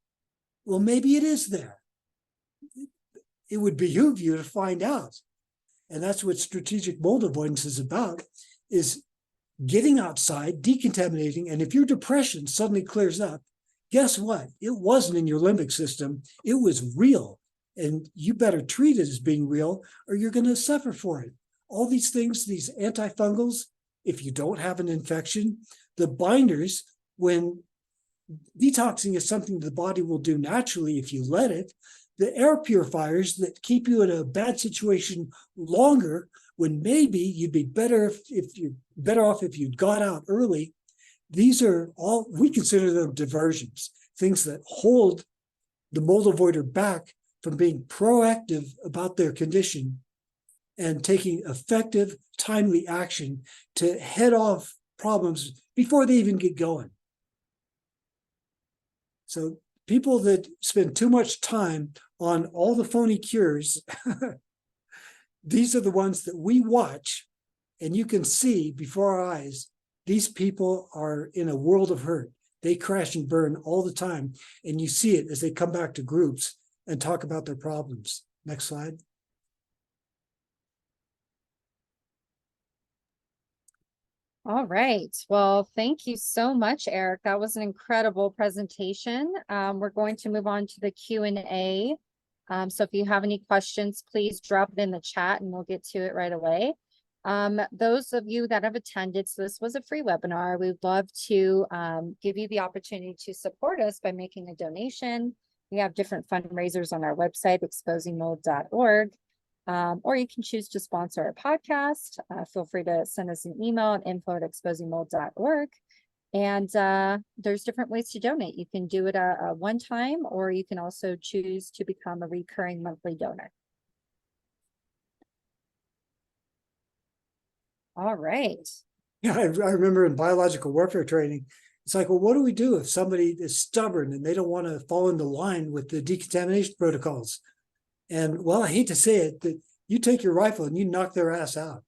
Well, maybe it is there. It would behoove you to find out. And that's what strategic mold avoidance is about, is getting outside, decontaminating. And if your depression suddenly clears up, guess what? It wasn't in your limbic system. It was real. And you better treat it as being real, or you're going to suffer for it. All these things, these antifungals, if you don't have an infection, the binders, when detoxing is something the body will do naturally if you let it, the air purifiers that keep you in a bad situation longer, when maybe you'd be better if you're better off if you'd got out early. These are all, we consider them diversions, things that hold the mold avoider back from being proactive about their condition and taking effective, timely action to head off problems before they even get going. So people that spend too much time on all the phony cures, these are the ones that we watch, and you can see before our eyes, these people are in a world of hurt. They crash and burn all the time, and you see it as they come back to groups and talk about their problems. Next slide. All right. Well, thank you so much, Eric. That was an incredible presentation. We're going to move on to the Q&A. So if you have any questions, please drop it in the chat and we'll get to it right away. Those of you that have attended, so this was a free webinar, we'd love to give you the opportunity to support us by making a donation. We have different fundraisers on our website, exposingmold.org. Or you can choose to sponsor our podcast. Feel free to send us an email at info@exposingmold.org. And there's different ways to donate. You can do it a one time, or you can also choose to become a recurring monthly donor. All right. Yeah, I remember in biological warfare training, it's like, well, what do we do if somebody is stubborn and they don't want to fall into line with the decontamination protocols? And well, I hate to say it, that you take your rifle and you knock their ass out.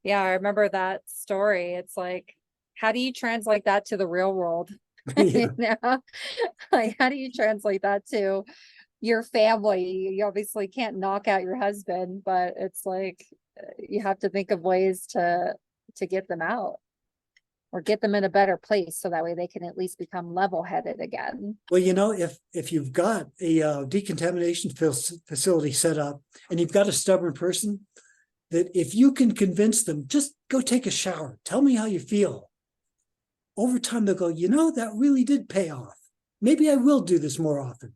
Yeah, I remember that story. It's like, how do you translate that to the real world? Yeah. You know? Like, how do you translate that to your family? You obviously can't knock out your husband, but it's like you have to think of ways to get them out or get them in a better place so that way they can at least become level-headed again. Well, if you've got a decontamination facility set up and you've got a stubborn person, that if you can convince them, just go take a shower, tell me how you feel. Over time, they'll go, that really did pay off. Maybe I will do this more often.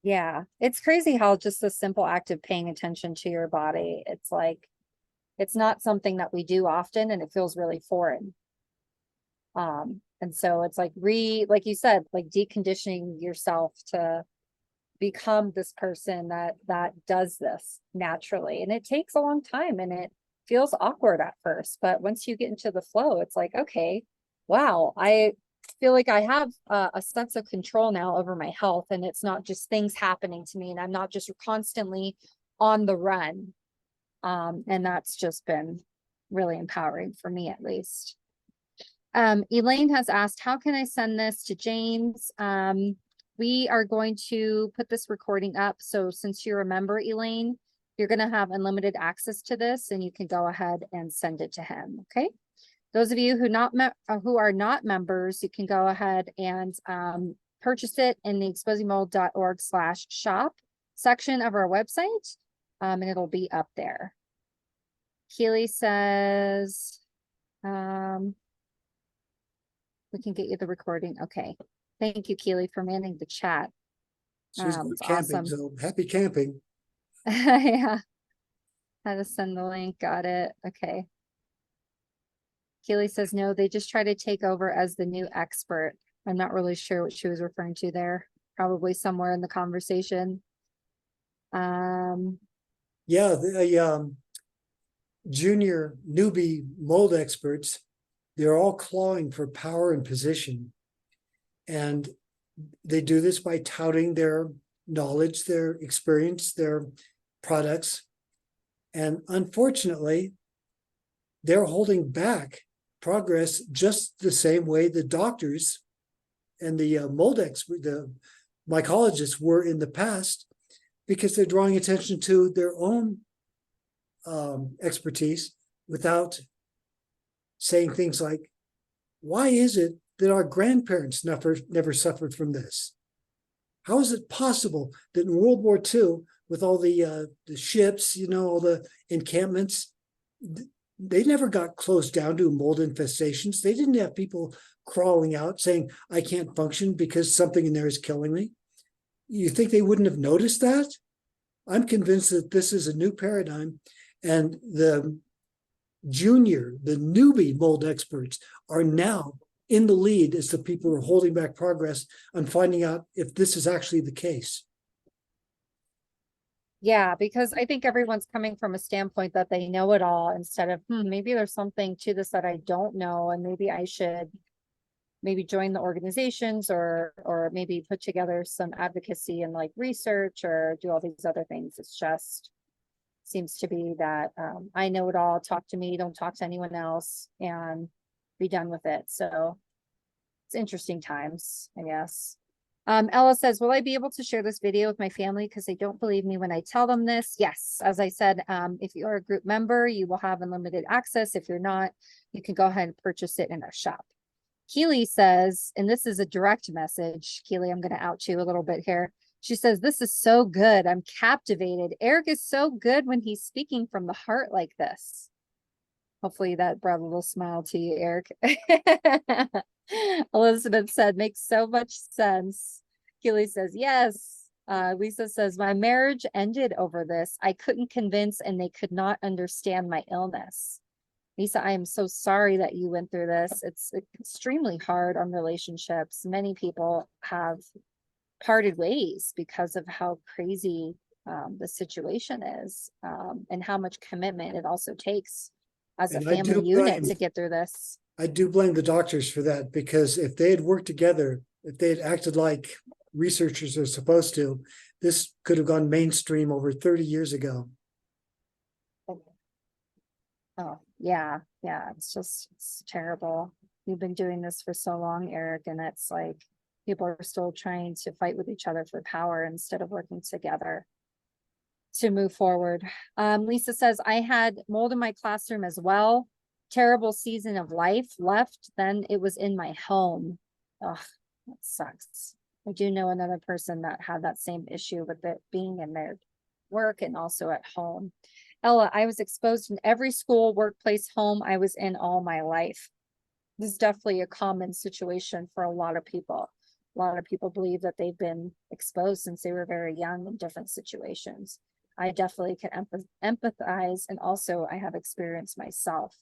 Yeah, it's crazy how just the simple act of paying attention to your body, it's like, it's not something that we do often and it feels really foreign. And so it's like like you said, like deconditioning yourself to become this person that does this naturally. And it takes a long time and it feels awkward at first, but once you get into the flow, it's like, okay, wow, I feel like I have a sense of control now over my health, and it's not just things happening to me and I'm not just constantly on the run. And that's just been really empowering for me, at least. Elaine has asked, how can I send this to James? We are going to put this recording up. So since you remember, Elaine, you're going to have unlimited access to this and you can go ahead and send it to him. Okay. Those of you who are not members, you can go ahead and purchase it in the exposingmold.org/shop section of our website. And it'll be up there. Keely says, we can get you the recording. Okay. Thank you, Keely, for manning the chat. She's going It's camping, awesome. so happy camping. Yeah. How to send the link. Got it. Okay. Keely says, no, they just try to take over as the new expert. I'm not really sure what she was referring to there. Probably somewhere in the conversation. Yeah, the junior newbie mold experts, they're all clawing for power and position. And they do this by touting their knowledge, their experience, their products. And unfortunately, they're holding back progress just the same way the doctors and the mold expert, the mycologists were in the past, because they're drawing attention to their own expertise without saying things like, why is it that our grandparents never suffered from this? How is it possible that in World War II, with all the ships, all the encampments, they never got closed down to mold infestations? They didn't have people crawling out saying, I can't function because something in there is killing me. You think they wouldn't have noticed that? I'm convinced that this is a new paradigm, and the newbie mold experts are now in the lead as the people who are holding back progress on finding out if this is actually the case. Yeah, because I think everyone's coming from a standpoint that they know it all instead of, maybe there's something to this that I don't know, and maybe I should join the organizations or maybe put together some advocacy and like research or do all these other things. It's just seems to be that I know it all, talk to me, don't talk to anyone else, and be done with it. So it's interesting times, I guess. Ella says, will I be able to share this video with my family because they don't believe me when I tell them this? Yes. As I said, if you're a group member, you will have unlimited access. If you're not, you can go ahead and purchase it in our shop. Keely says, and this is a direct message. Keely, I'm going to out you a little bit here. She says, this is so good. I'm captivated. Erik is so good when he's speaking from the heart like this. Hopefully that brought a little smile to you, Erik. Elizabeth said, makes so much sense. Keely says, yes. Lisa says, my marriage ended over this. I couldn't convince and they could not understand my illness. Lisa, I am so sorry that you went through this. It's extremely hard on relationships. Many people have parted ways because of how crazy the situation is, and how much commitment it also takes as a And I family do unit blame, to get through this. I do blame the doctors for that, because if they had worked together, if they had acted like researchers are supposed to, this could have gone mainstream over 30 years ago. Oh, yeah, it's terrible. You've been doing this for so long, Erik, and it's like people are still trying to fight with each other for power instead of working together to move forward. Lisa says, I had mold in my classroom as well. Terrible season of life left. Then it was in my home. Ugh, that sucks. I do know another person that had that same issue with it being in their work and also at home. Ella, I was exposed in every school, workplace, home I was in all my life. This is definitely a common situation for a lot of people. A lot of people believe that they've been exposed since they were very young in different situations. I definitely can empathize, and also I have experienced myself.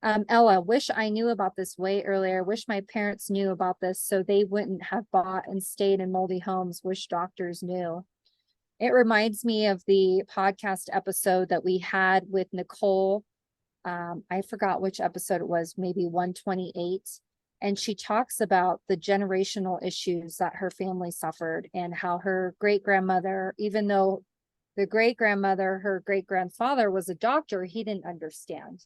Ella, wish I knew about this way earlier. Wish my parents knew about this so they wouldn't have bought and stayed in moldy homes. Wish doctors knew. It reminds me of the podcast episode that we had with Nicole. I forgot which episode it was, maybe 128. And she talks about the generational issues that her family suffered and how her great-grandmother, even though the great-grandmother, her great-grandfather was a doctor, he didn't understand.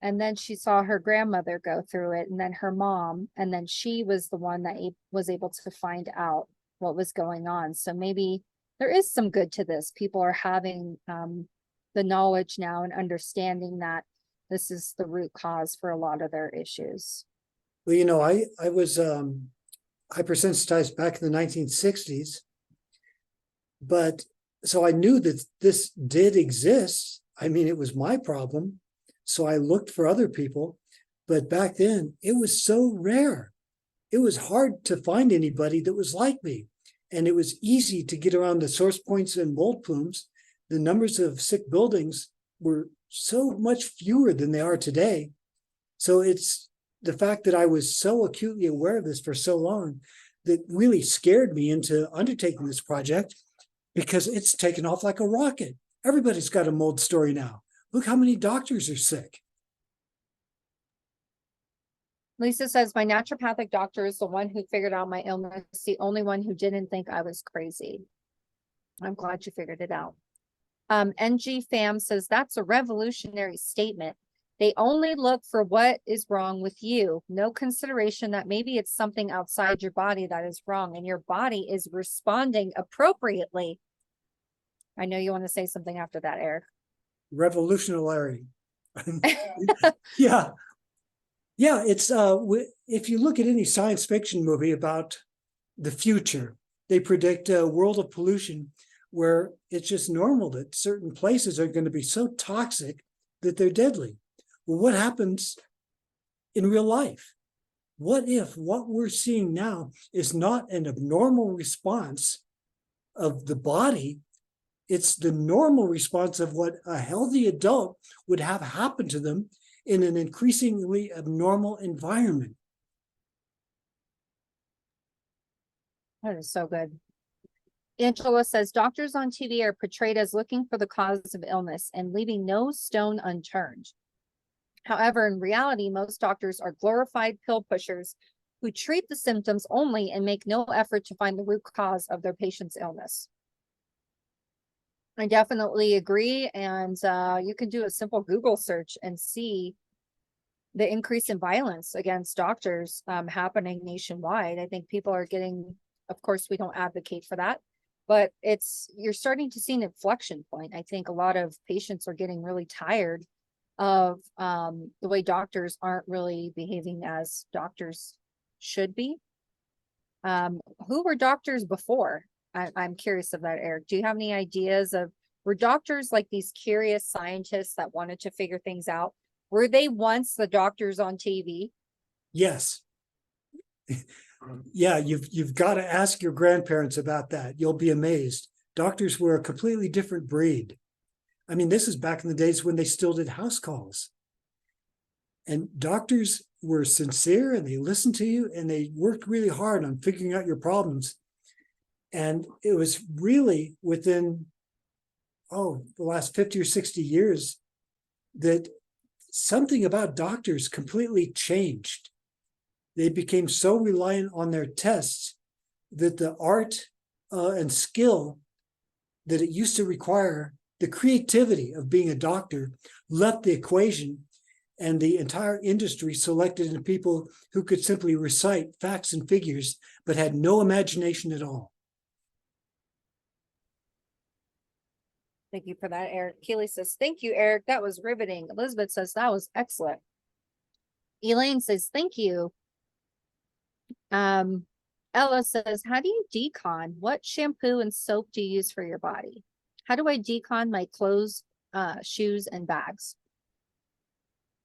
And then she saw her grandmother go through it, and then her mom, and then she was the one that was able to find out what was going on. So maybe there is some good to this. People are having the knowledge now and understanding that this is the root cause for a lot of their issues. Well, you know, I was hypersensitized back in the 1960s, but so I knew that this did exist. I mean, it was my problem. So I looked for other people, but back then it was so rare. It was hard to find anybody that was like me. And it was easy to get around the source points and mold plumes. The numbers of sick buildings were so much fewer than they are today. So it's the fact that I was so acutely aware of this for so long that really scared me into undertaking this project, because it's taken off like a rocket. Everybody's got a mold story now. Look how many doctors are sick. Lisa says, my naturopathic doctor is the one who figured out my illness, the only one who didn't think I was crazy. I'm glad you figured it out. NG Fam says, that's a revolutionary statement. They only look for what is wrong with you. No consideration that maybe it's something outside your body that is wrong and your body is responding appropriately. I know you want to say something after that, Erik. Revolutionary. Yeah. Yeah, it's if you look at any science fiction movie about the future, they predict a world of pollution where it's just normal that certain places are going to be so toxic that they're deadly. Well, what happens in real life? What if what we're seeing now is not an abnormal response of the body? It's the normal response of what a healthy adult would have happen to them in an increasingly abnormal environment. That is so good. Angela says, doctors on TV are portrayed as looking for the cause of illness and leaving no stone unturned. However, in reality, most doctors are glorified pill pushers who treat the symptoms only and make no effort to find the root cause of their patient's illness. I definitely agree. And you can do a simple Google search and see the increase in violence against doctors happening nationwide. I think people are getting of course, we don't advocate for that, but you're starting to see an inflection point. I think a lot of patients are getting really tired of the way doctors aren't really behaving as doctors should be. Who were doctors before? I'm curious of that, Erik. Do you have any ideas of, were doctors like these curious scientists that wanted to figure things out? Were they once the doctors on TV? Yes. Yeah, you've got to ask your grandparents about that. You'll be amazed. Doctors were a completely different breed. I mean, this is back in the days when they still did house calls. And doctors were sincere and they listened to you and they worked really hard on figuring out your problems. And it was really within, the last 50 or 60 years that something about doctors completely changed. They became so reliant on their tests that the art and skill that it used to require, the creativity of being a doctor, left the equation, and the entire industry selected in people who could simply recite facts and figures, but had no imagination at all. Thank you for that, Erik. Keely says, thank you, Erik. That was riveting. Elizabeth says, that was excellent. Elaine says, thank you. Ella says, how do you decon? What shampoo and soap do you use for your body? How do I decon my clothes, shoes, and bags?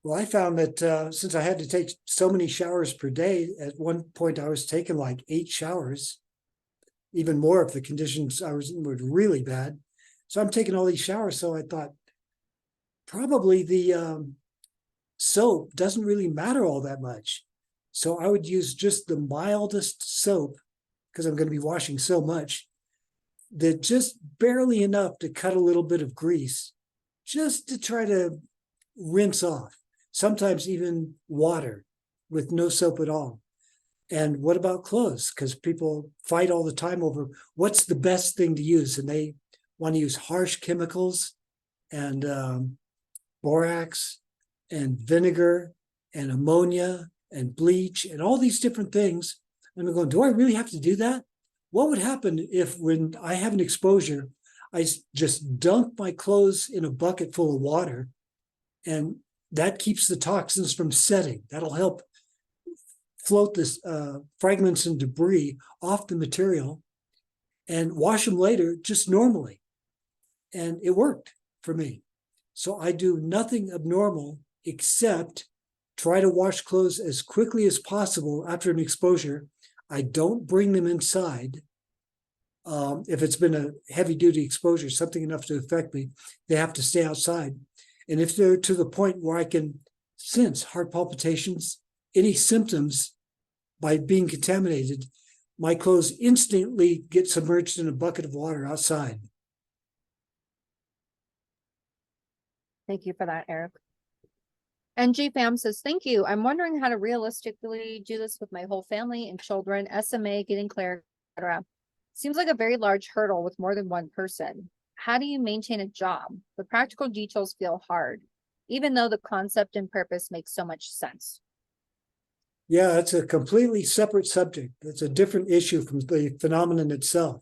Well, I found that since I had to take so many showers per day, at one point I was taking like 8 showers, even more if the conditions I was in were really bad. So I'm taking all these showers. So I thought probably the soap doesn't really matter all that much. So I would use just the mildest soap, because I'm going to be washing so much, that just barely enough to cut a little bit of grease, just to try to rinse off. Sometimes even water with no soap at all. And what about clothes? Because people fight all the time over what's the best thing to use. And they want to use harsh chemicals and borax and vinegar and ammonia and bleach and all these different things. And I'm going, do I really have to do that? What would happen if, when I have an exposure, I just dunk my clothes in a bucket full of water, and that keeps the toxins from setting? That'll help float this fragments and debris off the material, and wash them later just normally. And it worked for me. So I do nothing abnormal except try to wash clothes as quickly as possible after an exposure. I don't bring them inside. If it's been a heavy duty exposure, something enough to affect me, they have to stay outside. And if they're to the point where I can sense heart palpitations, any symptoms by being contaminated, my clothes instantly get submerged in a bucket of water outside. Thank you for that, Erik. And GFAM says, thank you. I'm wondering how to realistically do this with my whole family and children, SMA, getting clear, etc. Seems like a very large hurdle with more than one person. How do you maintain a job? The practical details feel hard, even though the concept and purpose makes so much sense. Yeah, it's a completely separate subject. It's a different issue from the phenomenon itself.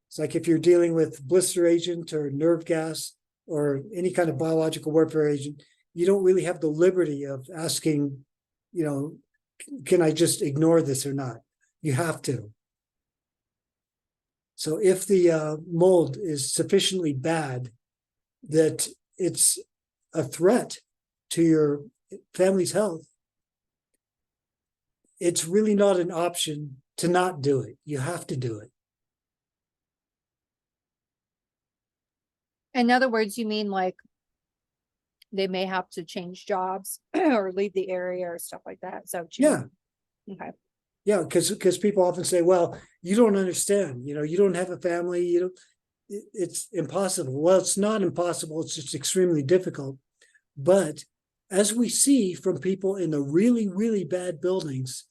It's like if you're dealing with blister agent or nerve gas or any kind of biological warfare agent, you don't really have the liberty of asking, can I just ignore this or not? You have to. So if the mold is sufficiently bad that it's a threat to your family's health, it's really not an option to not do it. You have to do it. In other words, you mean like they may have to change jobs or leave the area or stuff like that. So yeah. Okay. Yeah, because people often say, well, you don't understand, you don't have a family, it's impossible. Well, it's not impossible, it's just extremely difficult. But as we see from people in the really, really bad buildings,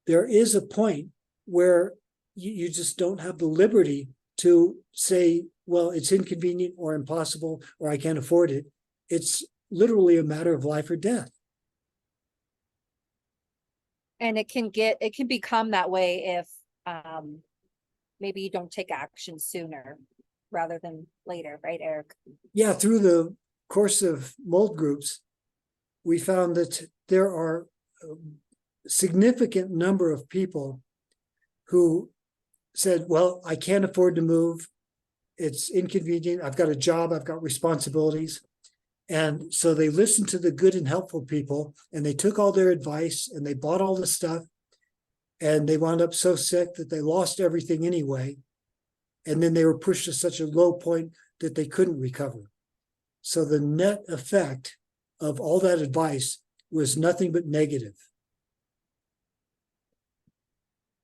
there is a point where you just don't have the liberty to say, well, it's inconvenient or impossible, or I can't afford it. It's literally a matter of life or death. And it can become that way if maybe you don't take action sooner rather than later, right, Erik? Yeah, through the course of mold groups, we found that there are a significant number of people who said, well, I can't afford to move. It's inconvenient. I've got a job. I've got responsibilities. And so they listened to the good and helpful people, and they took all their advice and they bought all the stuff, and they wound up so sick that they lost everything anyway. And then they were pushed to such a low point that they couldn't recover. So the net effect of all that advice was nothing but negative.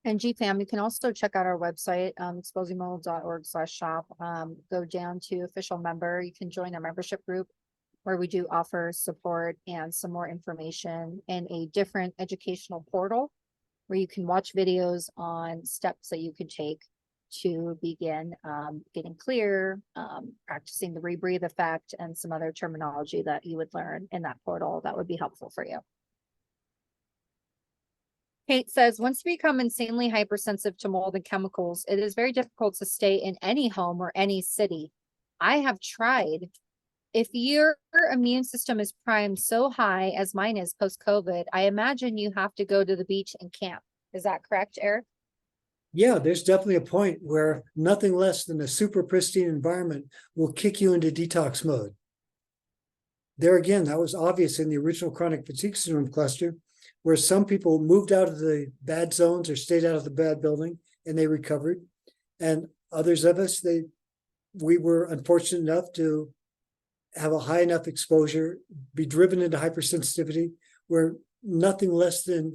And GFAM, you can also check out our website, exposingmold.org/shop. Go down to official member. You can join our membership group where we do offer support and some more information in a different educational portal where you can watch videos on steps that you could take to begin getting clear, practicing the rebreathe effect, and some other terminology that you would learn in that portal that would be helpful for you. Kate says, once you become insanely hypersensitive to mold and chemicals, it is very difficult to stay in any home or any city. I have tried. If your immune system is primed so high as mine is post-COVID, I imagine you have to go to the beach and camp. Is that correct, Erik? Yeah, there's definitely a point where nothing less than a super pristine environment will kick you into detox mode. There again, that was obvious in the original chronic fatigue syndrome cluster, where some people moved out of the bad zones or stayed out of the bad building and they recovered. And others of us, we were unfortunate enough to have a high enough exposure, be driven into hypersensitivity, where nothing less than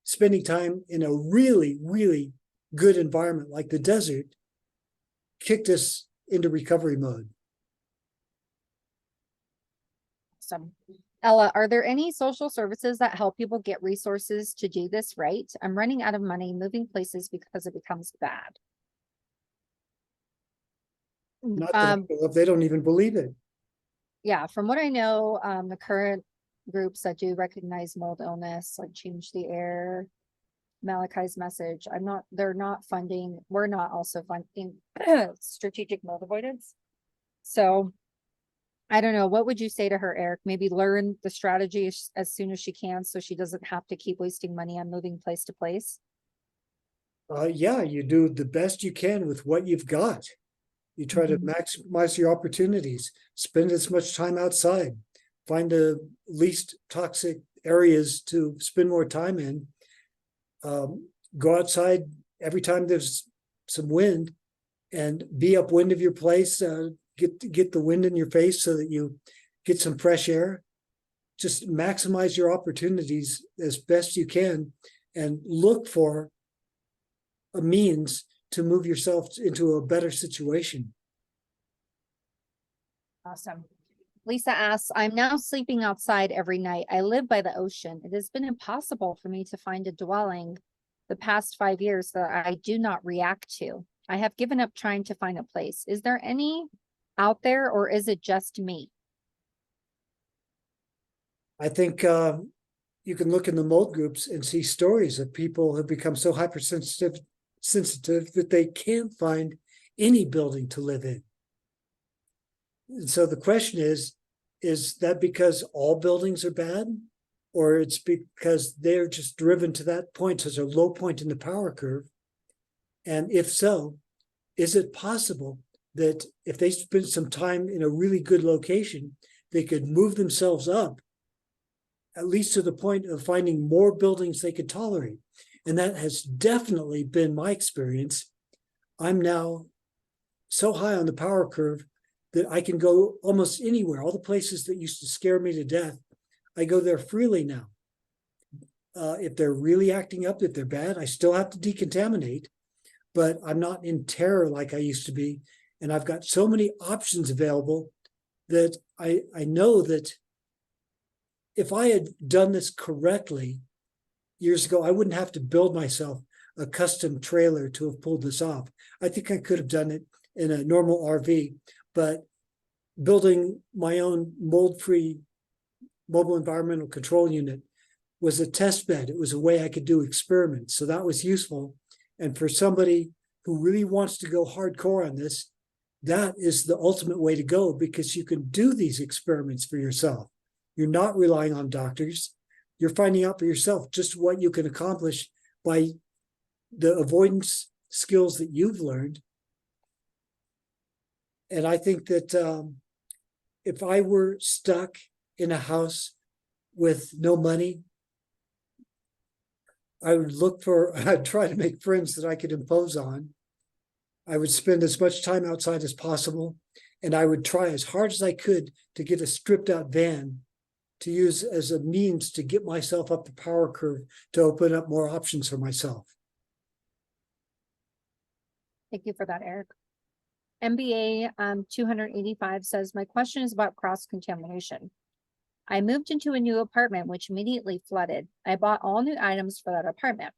spending time in a really, really good environment like the desert kicked us into recovery mode. Awesome. Ella, are there any social services that help people get resources to do this right? I'm running out of money moving places because it becomes bad. Not that they don't even believe it. Yeah, from what I know, the current groups that do recognize mold illness, like Change the Air, Malachi's Message, they're not funding, we're not also funding strategic mold avoidance. So I don't know, what would you say to her, Erik? Maybe learn the strategy as soon as she can so she doesn't have to keep wasting money on moving place to place. Yeah, you do the best you can with what you've got. You try to maximize your opportunities, spend as much time outside, find the least toxic areas to spend more time in. Go outside every time there's some wind and be upwind of your place. Get the wind in your face so that you get some fresh air. Just maximize your opportunities as best you can and look for a means to move yourself into a better situation. Awesome. Lisa asks, I'm now sleeping outside every night. I live by the ocean. It has been impossible for me to find a dwelling the past 5 years that I do not react to. I have given up trying to find a place. Is there any out there, or is it just me? I think you can look in the mold groups and see stories of people who have become so hypersensitive that they can't find any building to live in. And so the question is that because all buildings are bad, or it's because they're just driven to that point, such a low point in the power curve? And if so, is it possible that if they spend some time in a really good location, they could move themselves up, at least to the point of finding more buildings they could tolerate? And that has definitely been my experience. I'm now so high on the power curve that I can go almost anywhere. All the places that used to scare me to death, I go there freely now. If they're really acting up, if they're bad, I still have to decontaminate, but I'm not in terror like I used to be. And I've got so many options available that I know that if I had done this correctly years ago, I wouldn't have to build myself a custom trailer to have pulled this off. I think I could have done it in a normal RV, but building my own mold-free mobile environmental control unit was a test bed. It was a way I could do experiments. So that was useful. And for somebody who really wants to go hardcore on this, that is the ultimate way to go, because you can do these experiments for yourself. You're not relying on doctors. You're finding out for yourself just what you can accomplish by the avoidance skills that you've learned. And I think that if I were stuck in a house with no money, I'd try to make friends that I could impose on. I would spend as much time outside as possible, and I would try as hard as I could to get a stripped out van to use as a means to get myself up the power curve to open up more options for myself. Thank you for that, Erik. MBA 285 says, my question is about cross-contamination. I moved into a new apartment, which immediately flooded. I bought all new items for that apartment.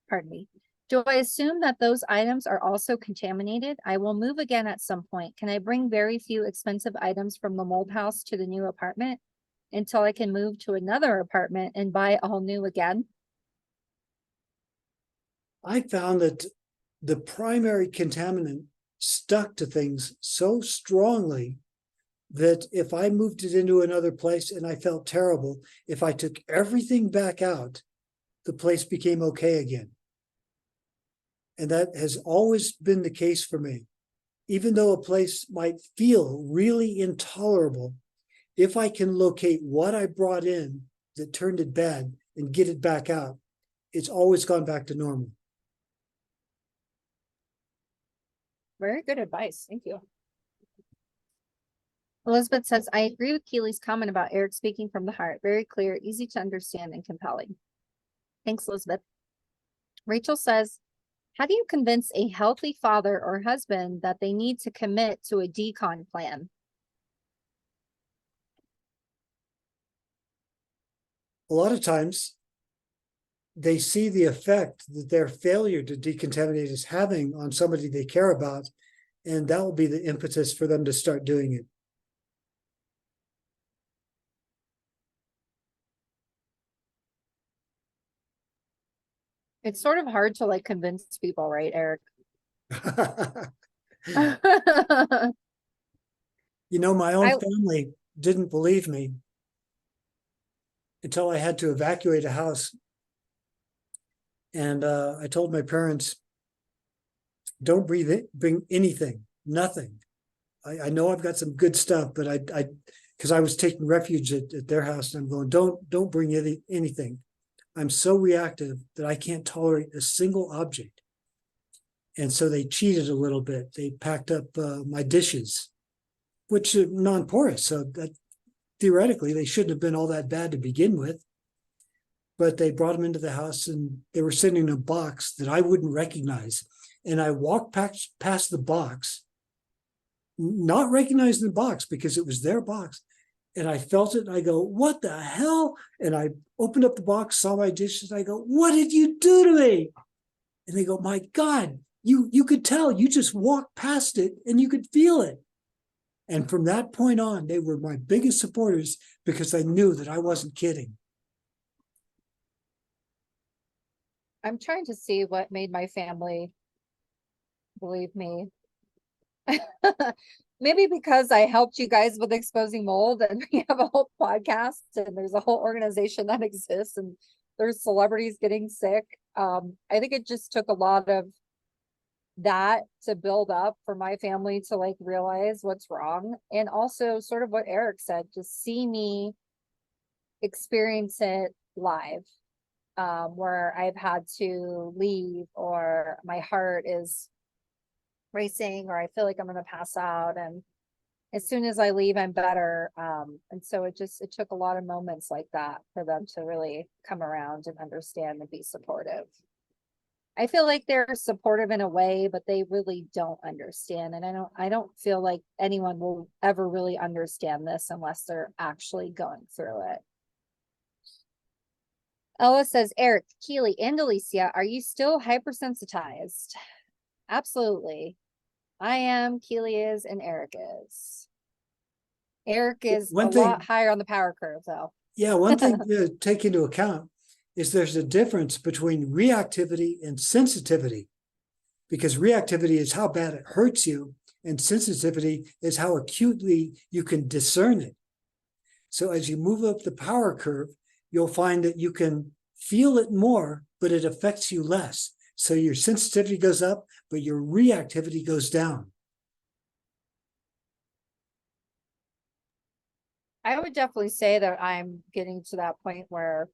Pardon me. Do I assume that those items are also contaminated? I will move again at some point. Can I bring very few expensive items from the mold house to the new apartment until I can move to another apartment and buy all new again? I found that the primary contaminant stuck to things so strongly that if I moved it into another place and I felt terrible, if I took everything back out, the place became okay again. And that has always been the case for me. Even though a place might feel really intolerable, if I can locate what I brought in that turned it bad and get it back out, it's always gone back to normal. Very good advice. Thank you. Elizabeth says, I agree with Keely's comment about Erik speaking from the heart. Very clear, easy to understand, and compelling. Thanks, Elizabeth. Rachel says, how do you convince a healthy father or husband that they need to commit to a decon plan? A lot of times, they see the effect that their failure to decontaminate is having on somebody they care about, and that will be the impetus for them to start doing it. It's sort of hard to like convince people, right, Erik? You know, my own family didn't believe me until I had to evacuate a house. And I told my parents, don't bring anything, nothing. I know I've got some good stuff, but because I was taking refuge at their house, and I'm going, don't bring anything. I'm so reactive that I can't tolerate a single object. And so they cheated a little bit. They packed up my dishes, which are non-porous. So that theoretically, they shouldn't have been all that bad to begin with. But they brought them into the house, and they were sitting in a box that I wouldn't recognize. And I walked past the box, not recognizing the box because it was their box. And I felt it, and I go, what the hell? And I opened up the box, saw my dishes, and I go, what did you do to me? And they go, my God, you could tell, you just walked past it and you could feel it. And from that point on, they were my biggest supporters because I knew that I wasn't kidding. I'm trying to see what made my family believe me. Maybe because I helped you guys with exposing mold, and we have a whole podcast, and there's a whole organization that exists, and there's celebrities getting sick. I think it just took a lot of that to build up for my family to like realize what's wrong. And also sort of what Erik said, just see me experience it live, where I've had to leave, or my heart is racing, or I feel like I'm gonna pass out, and as soon as I leave, I'm better. And so it took a lot of moments like that for them to really come around and understand and be supportive. I feel like they're supportive in a way, but they really don't understand. And I don't feel like anyone will ever really understand this unless they're actually going through it. Ella says, Erik, Keely, and Alicia, are you still hypersensitized? Absolutely. I am, Keely is, and Erik is. Erik is a lot higher on the power curve, though. Yeah, one thing to take into account is there's a difference between reactivity and sensitivity, because reactivity is how bad it hurts you, and sensitivity is how acutely you can discern it. So as you move up the power curve, you'll find that you can feel it more, but it affects you less. So your sensitivity goes up, but your reactivity goes down. I would definitely say that I'm getting to that point where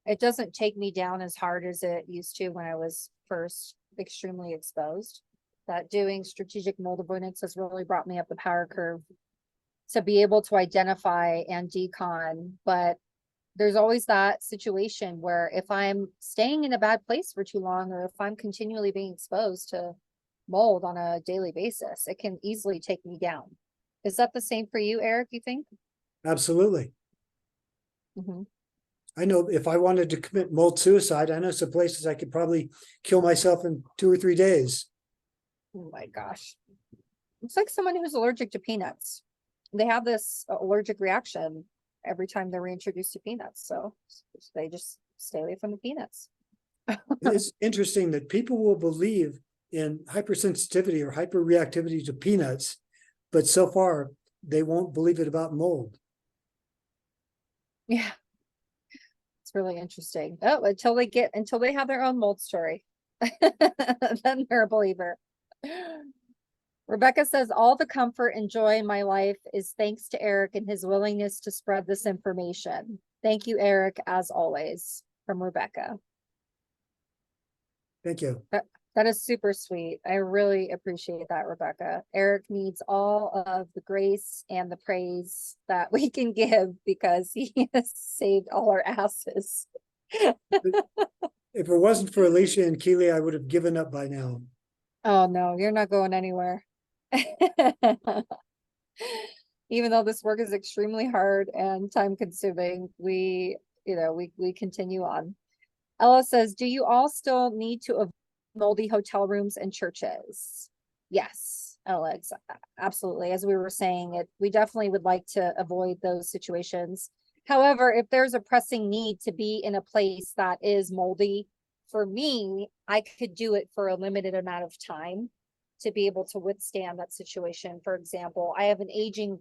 it doesn't take me down as hard as it used to when I was first extremely exposed. That doing strategic mold avoidance has really brought me up the power curve to be able to identify and decon. But there's always that situation where if I'm staying in a bad place for too long, or if I'm continually being exposed to mold on a daily basis, it can easily take me down. Is that the same for you, Erik, you think? Absolutely. Mm-hmm. I know if I wanted to commit mold suicide, I know some places I could probably kill myself in 2 or 3 days. Oh my gosh. It's like someone who's allergic to peanuts. They have this allergic reaction every time they're reintroduced to peanuts. So they just stay away from the peanuts. It's interesting that people will believe in hypersensitivity or hyperreactivity to peanuts, but so far they won't believe it about mold. Yeah. It's really interesting. Oh, until they have their own mold story. Then they're a believer. Rebecca says, all the comfort and joy in my life is thanks to Erik and his willingness to spread this information. Thank you, Erik, as always, from Rebecca. Thank you. That is super sweet. I really appreciate that, Rebecca. Erik needs all of the grace and the praise that we can give because he has saved all our asses. If it wasn't for Alicia and Keely, I would have given up by now. Oh no, you're not going anywhere. Even though this work is extremely hard and time consuming, we continue on. Ella says, do you all still need to avoid moldy hotel rooms and churches? Yes, Ella, absolutely. As we were saying, we definitely would like to avoid those situations. However, if there's a pressing need to be in a place that is moldy, for me, I could do it for a limited amount of time to be able to withstand that situation. For example, I have an aging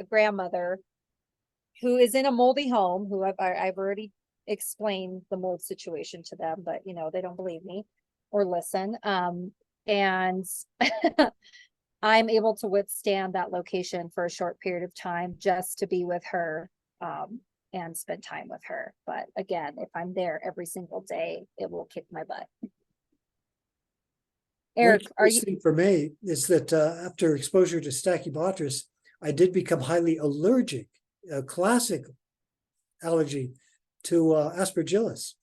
grandmother who is in a moldy home, who I've already explained the mold situation to them, but they don't believe me or listen. And I'm able to withstand that location for a short period of time just to be with her and spend time with her. But again, if I'm there every single day, it will kick my butt. Erik, are you? For me is that after exposure to Stachybotrys, I did become highly allergic, a classic allergy to aspergillus,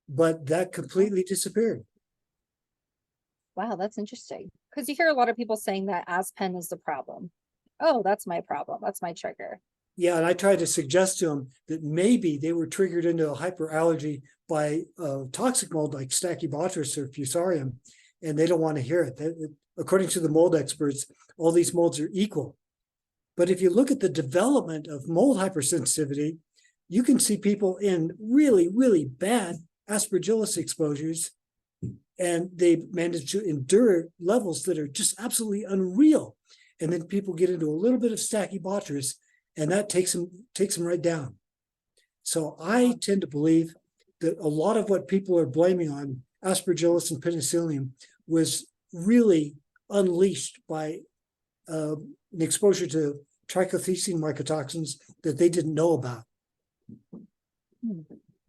but that completely disappeared. Wow, that's interesting. Because you hear a lot of people saying that aspen is the problem. Oh, that's my problem. That's my trigger. Yeah, and I tried to suggest to them that maybe they were triggered into a hyperallergy by toxic mold like Stachybotrys or Fusarium, and they don't want to hear it. According to the mold experts, all these molds are equal. But if you look at the development of mold hypersensitivity, you can see people in really, really bad aspergillus exposures, and they manage to endure levels that are just absolutely unreal. And then people get into a little bit of Stachybotrys, and that takes them right down. So I tend to believe that a lot of what people are blaming on aspergillus and penicillium was really unleashed by an exposure to trichothecene mycotoxins that they didn't know about.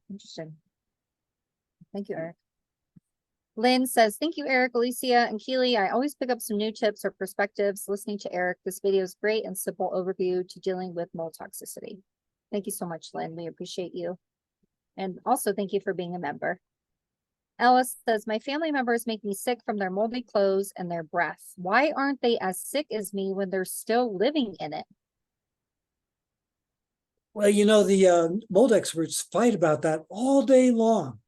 Interesting. Thank you, Erik. Lynn says, thank you, Erik, Alicia, and Keely. I always pick up some new tips or perspectives listening to Erik. This video is great and simple overview to dealing with mold toxicity. Thank you so much, Lynn. We appreciate you. And also thank you for being a member. Alice says, my family members make me sick from their moldy clothes and their breath. Why aren't they as sick as me when they're still living in it? Well, the mold experts fight about that all day long.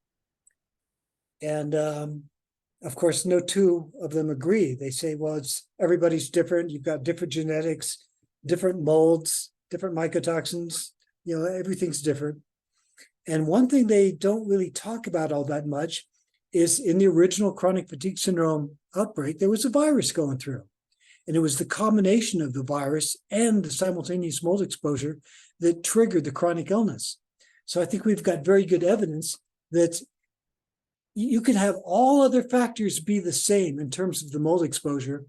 And of course, no two of them agree. They say, well, everybody's different. You've got different genetics, different molds, different mycotoxins. Everything's different. And one thing they don't really talk about all that much is in the original chronic fatigue syndrome outbreak, there was a virus going through. And it was the combination of the virus and the simultaneous mold exposure that triggered the chronic illness. So I think we've got very good evidence that you can have all other factors be the same in terms of the mold exposure,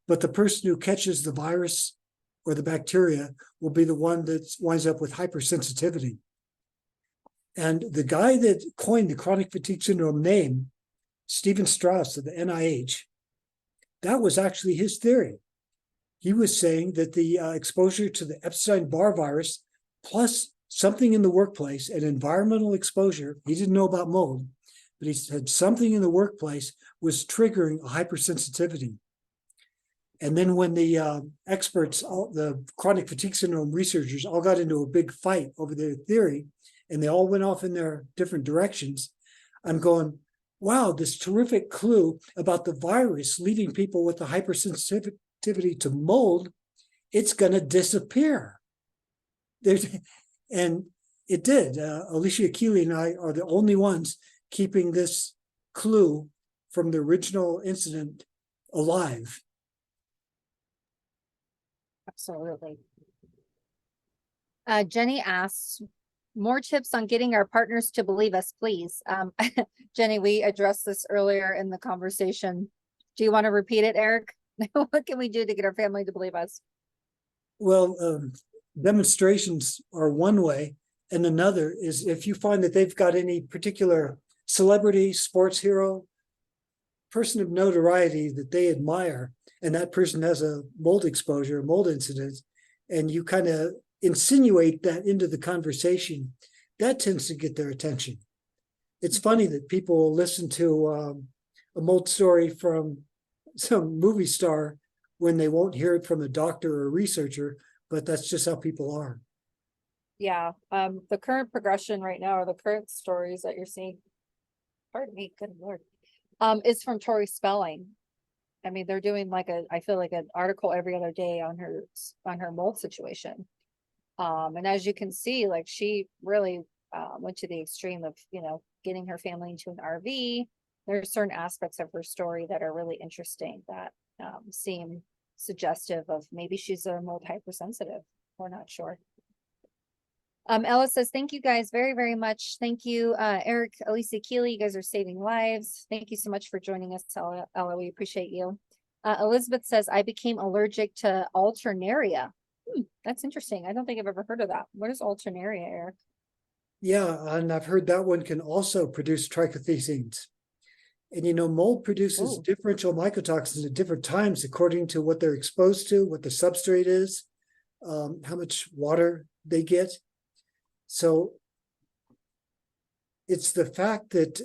but the person who catches the virus or the bacteria will be the one that winds up with hypersensitivity. And the guy that coined the chronic fatigue syndrome name, Stephen Strauss of the NIH, that was actually his theory. He was saying that the exposure to the Epstein-Barr virus plus something in the workplace and environmental exposure, he didn't know about mold, but he said something in the workplace was triggering a hypersensitivity. And then when the experts, the chronic fatigue syndrome researchers all got into a big fight over their theory, and they all went off in their different directions, I'm going, wow, this terrific clue about the virus leaving people with a hypersensitivity to mold, it's going to disappear. And it did. Alicia Keeley and I are the only ones keeping this clue from the original incident alive. Absolutely. Jenny asks, more tips on getting our partners to believe us, please. Jenny, we addressed this earlier in the conversation. Do you want to repeat it, Erik? What can we do to get our family to believe us? Well, demonstrations are one way, and another is if you find that they've got any particular celebrity, sports hero, person of notoriety that they admire, and that person has a mold exposure, a mold incident, and you kind of insinuate that into the conversation, that tends to get their attention. It's funny that people will listen to a mold story from some movie star when they won't hear it from a doctor or a researcher, but that's just how people are. Yeah, the current progression right now, or the current stories that you're seeing, pardon me, good Lord, is from Tori Spelling. I mean, they're doing like I feel like an article every other day on her mold situation. And as you can see, like she really went to the extreme of, getting her family into an RV. There's certain aspects of her story that are really interesting that seem suggestive of maybe she's a mold hypersensitive. We're not sure. Ella says, thank you guys very, very much. Thank you, Erik, Alicia Keeley. You guys are saving lives. Thank you so much for joining us, Ella. We appreciate you. Elizabeth says, I became allergic to alternaria. That's interesting. I don't think I've ever heard of that. What is alternaria, Erik? Yeah, and I've heard that one can also produce trichothecenes. And mold produces differential mycotoxins at different times according to what they're exposed to, what the substrate is, how much water they get. So it's the fact that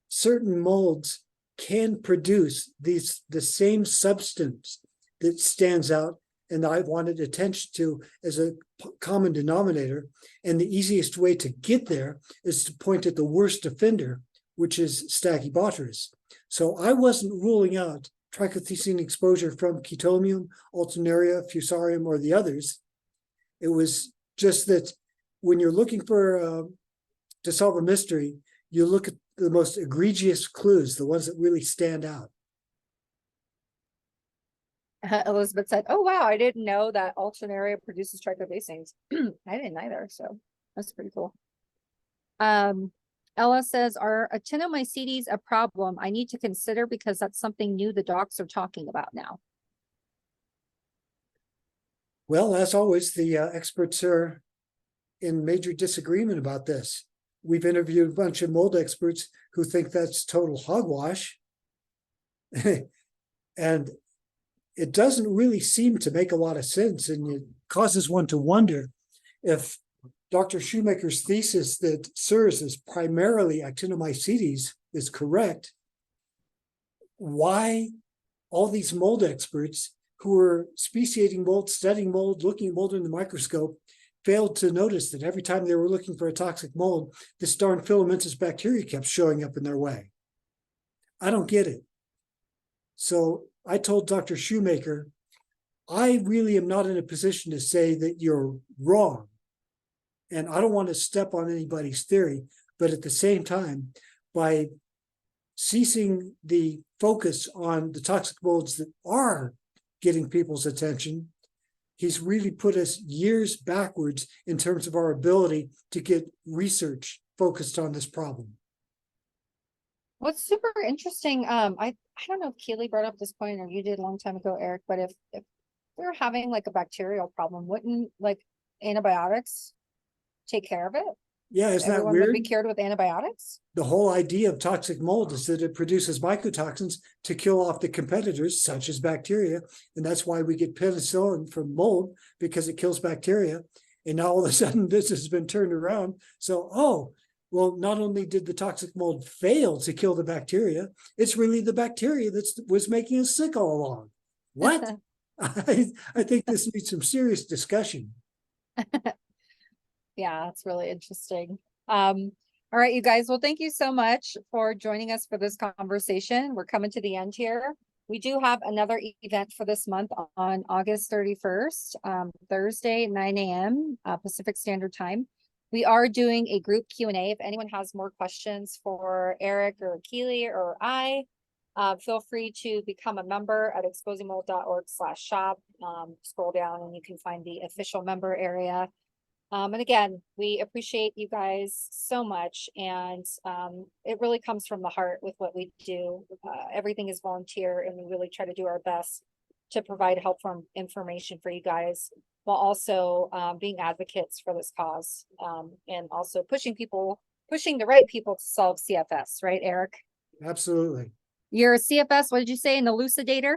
certain molds can produce the same substance that stands out and I wanted attention to as a common denominator. And the easiest way to get there is to point at the worst offender, which is Stachybotrys. So I wasn't ruling out trichothecene exposure from Chaetomium, Alternaria, Fusarium, or the others. It was just that when you're looking for to solve a mystery, you look at the most egregious clues, the ones that really stand out. Elizabeth said, oh, wow, I didn't know that Alternaria produces trichothecenes. I didn't either, so that's pretty cool. Ella says, are actinomycetes a problem I need to consider because that's something new the docs are talking about now? Well, as always, the experts are in major disagreement about this. We've interviewed a bunch of mold experts who think that's total hogwash. And it doesn't really seem to make a lot of sense. And it causes one to wonder if Dr. Shoemaker's thesis that SIRS is primarily actinomycetes is correct, why all these mold experts who are speciating mold, studying mold, looking at mold in the microscope, failed to notice that every time they were looking for a toxic mold, this darn filamentous bacteria kept showing up in their way. I don't get it. So I told Dr. Shoemaker, I really am not in a position to say that you're wrong. And I don't want to step on anybody's theory, but at the same time, by ceasing the focus on the toxic molds that are getting people's attention, he's really put us years backwards in terms of our ability to get research focused on this problem. What's super interesting, I don't know if Keely brought up this point or you did a long time ago, Eric, but if we're having like a bacterial problem, wouldn't like antibiotics take care of it? Yeah, isn't that Everyone would be weird? cured with antibiotics? The whole idea of toxic mold is that it produces mycotoxins to kill off the competitors, such as bacteria. And that's why we get penicillin from mold, because it kills bacteria. And now all of a sudden this has been turned around. So, oh, well, not only did the toxic mold fail to kill the bacteria, it's really the bacteria that was making us sick all along. What? I think this needs some serious discussion. Yeah, that's really interesting. All right, you guys. Well, thank you so much for joining us for this conversation. We're coming to the end here. We do have another event for this month on August 31st, Thursday, 9 a.m. Pacific Standard Time. We are doing a group Q&A. If anyone has more questions for Erik or Keely or I, feel free to become a member at exposingmold.org/shop. Scroll down and you can find the official member area. And again, we appreciate you guys so much. And it really comes from the heart with what we do. Everything is volunteer, and we really try to do our best to provide helpful information for you guys, while also being advocates for this cause, and also pushing the right people to solve CFS, right, Erik? Absolutely. You're a CFS, what did you say, an elucidator?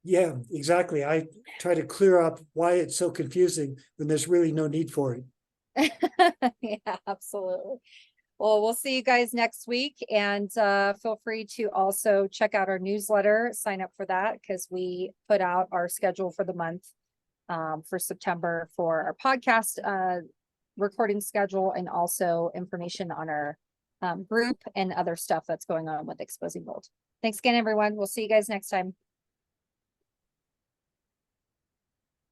Yeah, exactly. I try to clear up why it's so confusing when there's really no need for it. Yeah, absolutely. Well, we'll see you guys next week, and feel free to also check out our newsletter, sign up for that, because we put out our schedule for the month for September for our podcast recording schedule, and also information on our group and other stuff that's going on with Exposing Mold. Thanks again, everyone. We'll see you guys next time.